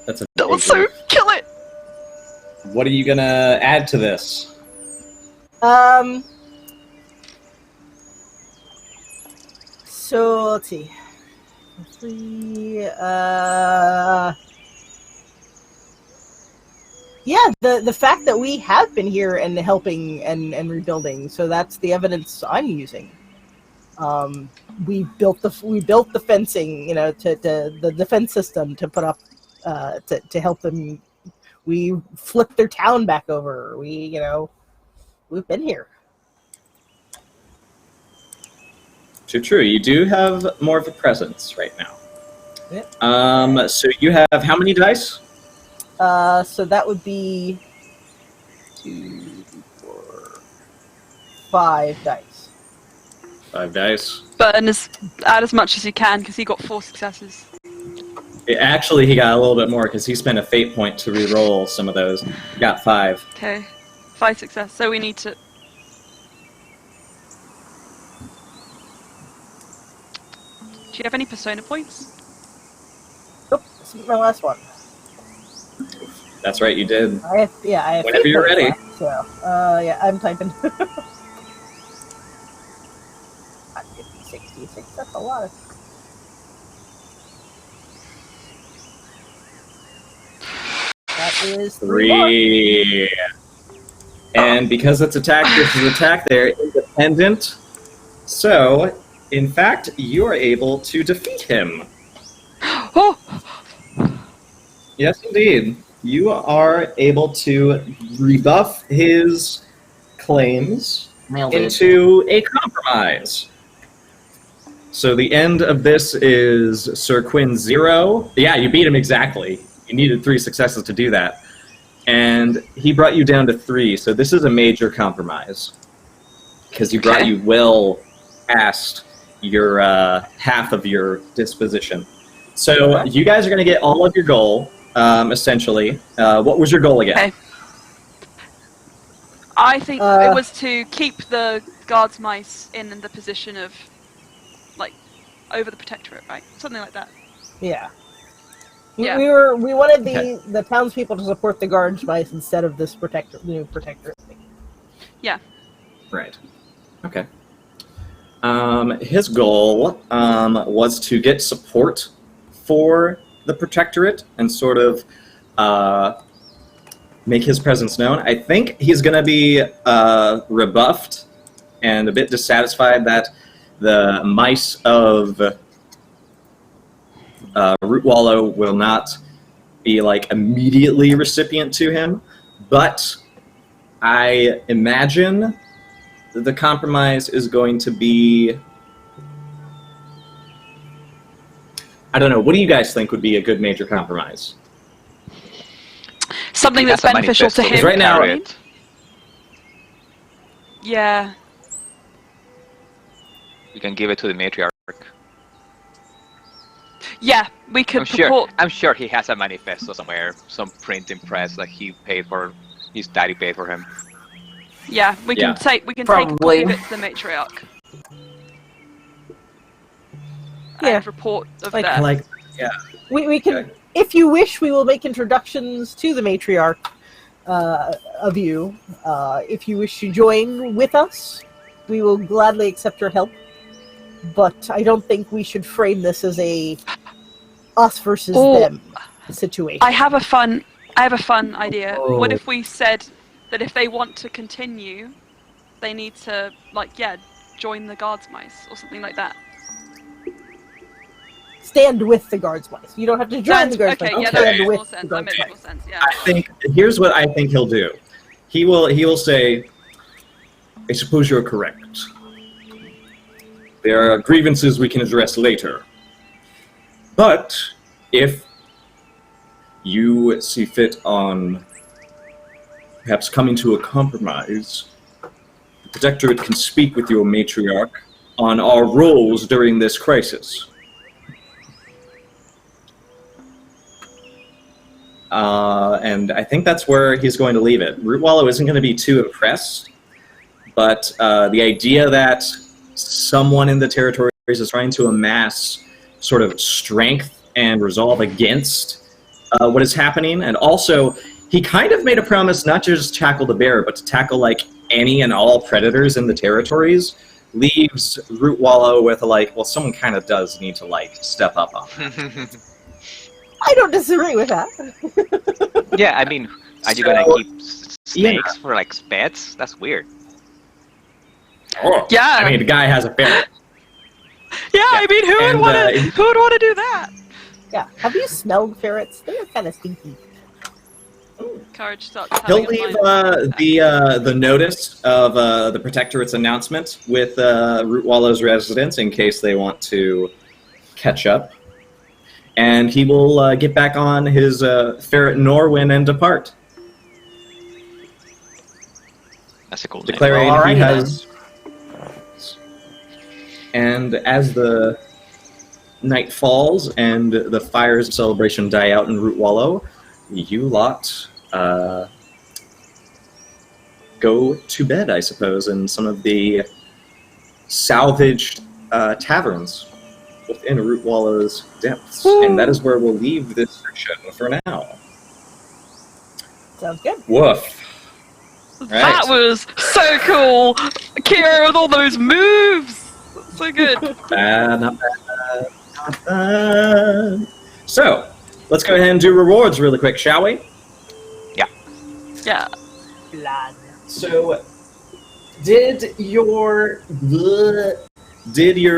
That's a That was big so move. kill it! What are you gonna add to this? So let's see. 3, yeah, the fact that we have been here and helping and rebuilding, so that's the evidence I'm using. We built the fencing, to the defense system to put up to help them. We flipped their town back over. We've been here. Too true. You do have more of a presence right now. So you have how many dice? So that would be 2, 4, 5 dice. 5 dice. Burn add as much as you can because he got 4 successes. Actually, he got a little bit more because he spent a fate point to re-roll some of those. He got 5. Okay, 5 success. So we need to. Do you have any persona points? Nope, this is my last one. That's right, you did. I have Whenever fate you're points ready. left, so, yeah, I'm typing. 50, 66, that's a lot of... That is 3 more. 3. And because it's attack versus attack, they're independent. So, in fact, you are able to defeat him. Oh! Yes, indeed. You are able to rebuff his claims Nailed it. into a compromise. So the end of this is Sir Quinn 0. Yeah, you beat him exactly. You needed 3 successes to do that. And he brought you down to 3, so this is a major compromise. Because you brought you well past your half of your disposition. So you guys are going to get all of your goal, essentially. What was your goal again? Okay. I think it was to keep the guards mice in the position of, like, over the protectorate, right? Something like that. Yeah. Yeah. We wanted Okay. the townspeople to support the guards mice instead of this new protectorate thing. Yeah. Right. Okay. His goal was to get support for the protectorate and sort of make his presence known. I think he's going to be rebuffed and a bit dissatisfied that the mice of Root Wallow will not be like immediately recipient to him, but I imagine the compromise is going to be, I don't know, what do you guys think would be a good major compromise? Something He that's has a beneficial to manifesto him. to right now- carry it. Yeah. We can give it to the matriarch. Yeah, we could purport. I'm sure he has a manifesto somewhere, some printing press that he paid for. His daddy paid for him. Yeah, we can Yeah. take a copy Probably. of it to the matriarch. Yeah. And report of Like- that. We can, Okay. if you wish, we will make introductions to the matriarch of you. If you wish to join with us, we will gladly accept your help. But I don't think we should frame this as a us versus Oh. them situation. I have a fun idea. Oh. What if we said that if they want to continue, they need to join the guards mice or something like that. Stand with the guards mice. You don't have to join the guards Okay, mice. yeah, Okay. that Stand makes with more sense. the That guards makes mice. more sense. Yeah. I think here's what I think he'll do. He will say, I suppose you're correct. There are grievances we can address later. But if you see fit on perhaps coming to a compromise, the Protectorate can speak with your matriarch on our roles during this crisis. And I think that's where he's going to leave it. Root Wallow isn't going to be too impressed, but the idea that someone in the territories is trying to amass sort of strength and resolve against what is happening, and also he kind of made a promise not to just tackle the bear, but to tackle like any and all predators in the territories, leaves Root Wallow with a like, well, someone kind of does need to like step up on that. I don't disagree with that. Yeah, I mean, are you gonna keep snakes for like pets? That's weird. Oh, Yeah. I mean, the guy has a ferret. Yeah, I mean, who And, would want to do that? Yeah. Have you smelled ferrets? They're kind of stinky. Courage starts He'll having a leave mind. the notice of the Protectorate's announcement with Root Wallow's residents in case they want to catch up. and he will get back on his ferret Norwin and depart, That's a cool name. declaring Well, he alrighty has. And as the night falls and the fires of celebration die out in Root Wallow, you lot go to bed, I suppose, in some of the salvaged taverns within Root Wallow's depths. And that is where we'll leave this section for now. Sounds good. Woof. That was so cool, Kira, with all those moves. So good. Bad, not bad, not bad. So, let's go ahead and do rewards really quick, shall we? Yeah. Blood. So, did your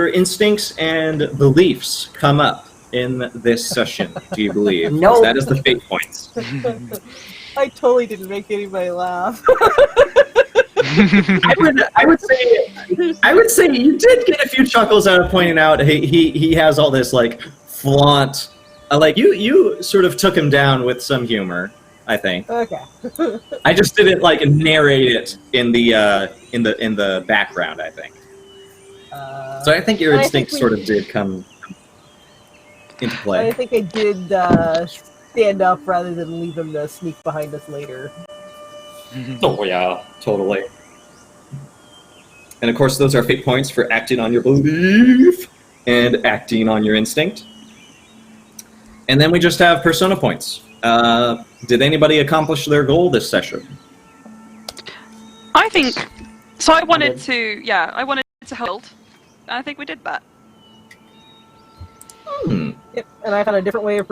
instincts and beliefs come up in this session, do you believe? No. That is the fate points. I totally didn't make anybody laugh. I would say you did get a few chuckles out of pointing out he has all this like flaunt. Like you sort of took him down with some humor, I think. Okay. I just didn't like narrate it in the background, I think. So I think your instincts sort of did come into play. I think I did stand up rather than leave him to sneak behind us later. Oh yeah, totally. And of course, those are fate points for acting on your belief and acting on your instinct. And then we just have persona points. Did anybody accomplish their goal this session? I think so. I wanted to hold. And I think we did that. Yep. And I found a different way of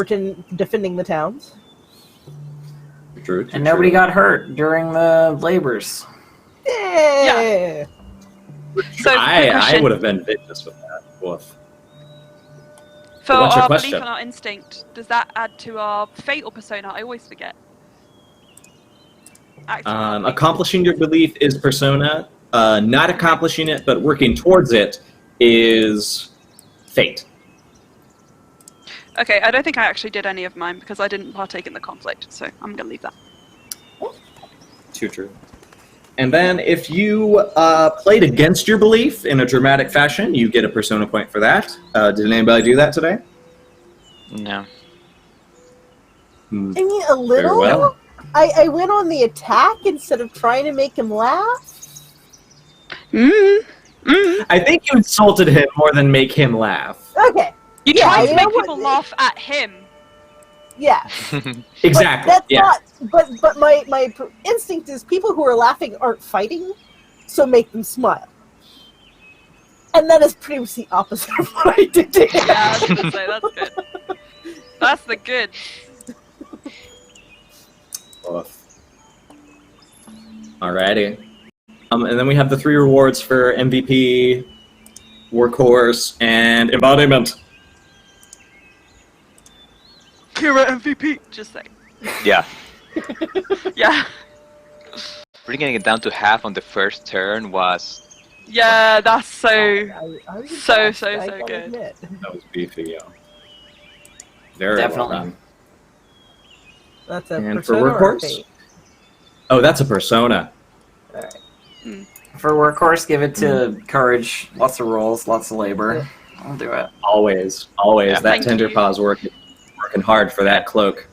defending the towns. True. And nobody got hurt during the labors. Yeah. So I would have been vicious with that. Woof. for What's your our question? belief and our instinct, does that add to our fate or persona? I always forget. Accomplishing your belief is persona. Not accomplishing it, but working towards it is fate. Okay, I don't think I actually did any of mine because I didn't partake in the conflict, so I'm going to leave that. Too true. And then if you played against your belief in a dramatic fashion, you get a persona point for that. Did anybody do that today? No. I mean, a little. Very well. I went on the attack instead of trying to make him laugh. I think you insulted him more than make him laugh. Okay. You Yeah, tried to you make know what- people laugh at him. Yeah. Exactly. But that's Yeah. not. But my instinct is people who are laughing aren't fighting, so make them smile. And that is pretty much the opposite of what I did to him. Yeah, I was going to say, that's good. That's the good. Oof. Alrighty. And then we have the 3 rewards for MVP, Workhorse, and Embodiment. Kira MVP, just saying. Yeah. Yeah. Bringing it down to half on the first turn was... Yeah, that's so... I was So, impressed, so, I so gotta good. admit. That was beefy, yo. Very Definitely. well done. That's a And for persona or a Workhorse? fate? Oh, that's a persona. Alright. For workhorse, give it to courage. Lots of rolls, lots of labor. I'll do it. Always. Yeah. That Thank tender you. paw's working hard for that cloak.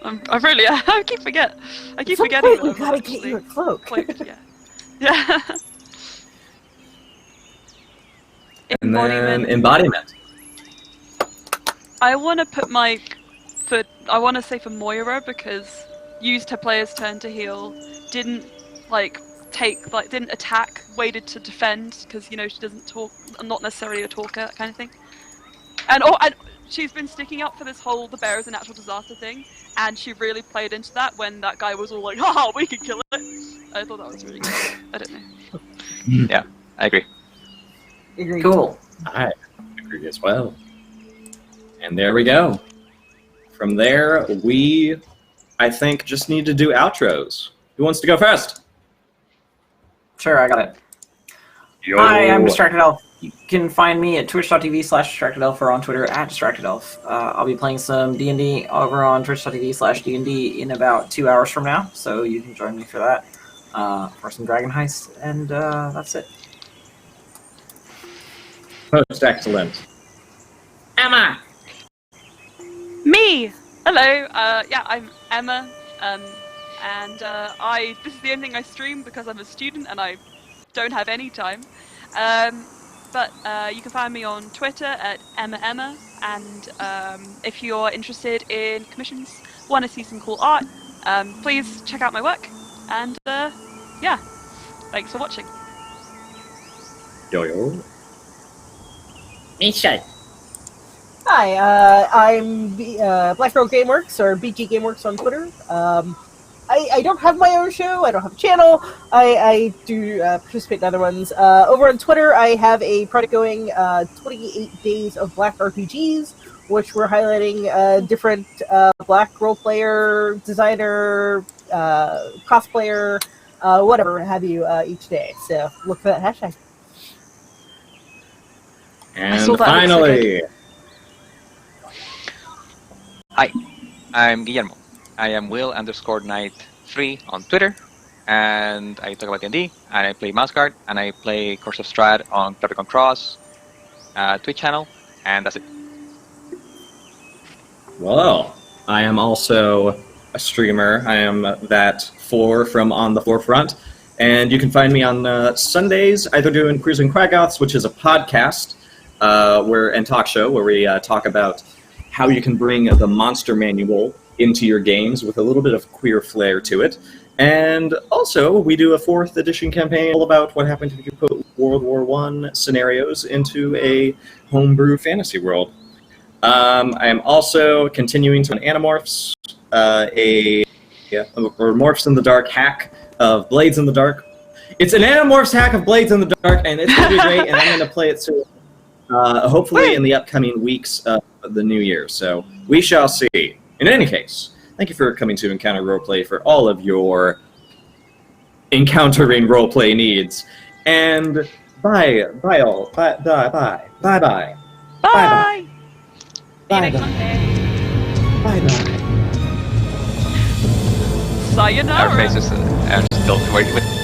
I keep forgetting. I keep At some forgetting point, that we I'm gotta actually get you a cloak. cloaked, yeah. Yeah. And then Embodiment. Embodiment. I want to put I want to say for Moira because used her player's turn to heal, didn't didn't attack, waited to defend because she doesn't talk, not necessarily a talker, that kind of thing. And she's been sticking up for this whole the bear is a natural disaster thing, and she really played into that when that guy was all like, "Haha, we can kill it." I thought that was really good. I don't know. Yeah, I agree. Agreed. Cool. I agree as well. And there we go. From there, we, I think, just need to do outros. Who wants to go first? Sure, I got it. Yo. Hi, I'm Distracted Elf. You can find me at twitch.tv/distractedelf or on Twitter at distractedelf. I'll be playing some D&D over on twitch.tv/D&D in about 2 hours from now, so you can join me for that, for some Dragon Heist, and that's it. Most excellent. Emma! Me! Hello, yeah, I'm Emma, and this is the only thing I stream because I'm a student and I don't have any time. But you can find me on Twitter at Emma, and if you're interested in commissions, want to see some cool art, please check out my work, and yeah, thanks for watching. Yo. Misha. Hi, I'm Black Girl Gameworks, or BG Gameworks on Twitter. I don't have my own show. I don't have a channel. I do participate in other ones. Over on Twitter, I have a project going, 28 Days of Black RPGs, which we're highlighting different Black role player, designer, cosplayer, whatever have you each day. So look for that hashtag. And finally, Hi, I'm Guillermo. I am Will_Knight3 on Twitter, and I talk about D&D, and I play Mousecard, and I play Course of Strahd on Tropical Cross Twitch channel, and that's it. well, I am also a streamer. I am that Floor from On the Forefront, and you can find me on Sundays either doing Cruising Quaggoths, which is a podcast and talk show where we talk about how you can bring the monster manual into your games with a little bit of queer flair to it. And also, we do a 4th edition campaign all about what happened if you put World War I scenarios into a homebrew fantasy world. I am also continuing to Animorphs, or Morphs in the Dark hack of Blades in the Dark. It's an Animorphs hack of Blades in the Dark, and it's going to be great, and I'm going to play it soon. Hopefully in the upcoming weeks of the new year. So we shall see. In any case, thank you for coming to Encounter Roleplay for all of your encountering roleplay needs. And bye all. Bye. Bye! Bye. See you next Monday. Bye. Sayonara! Our faces are still working with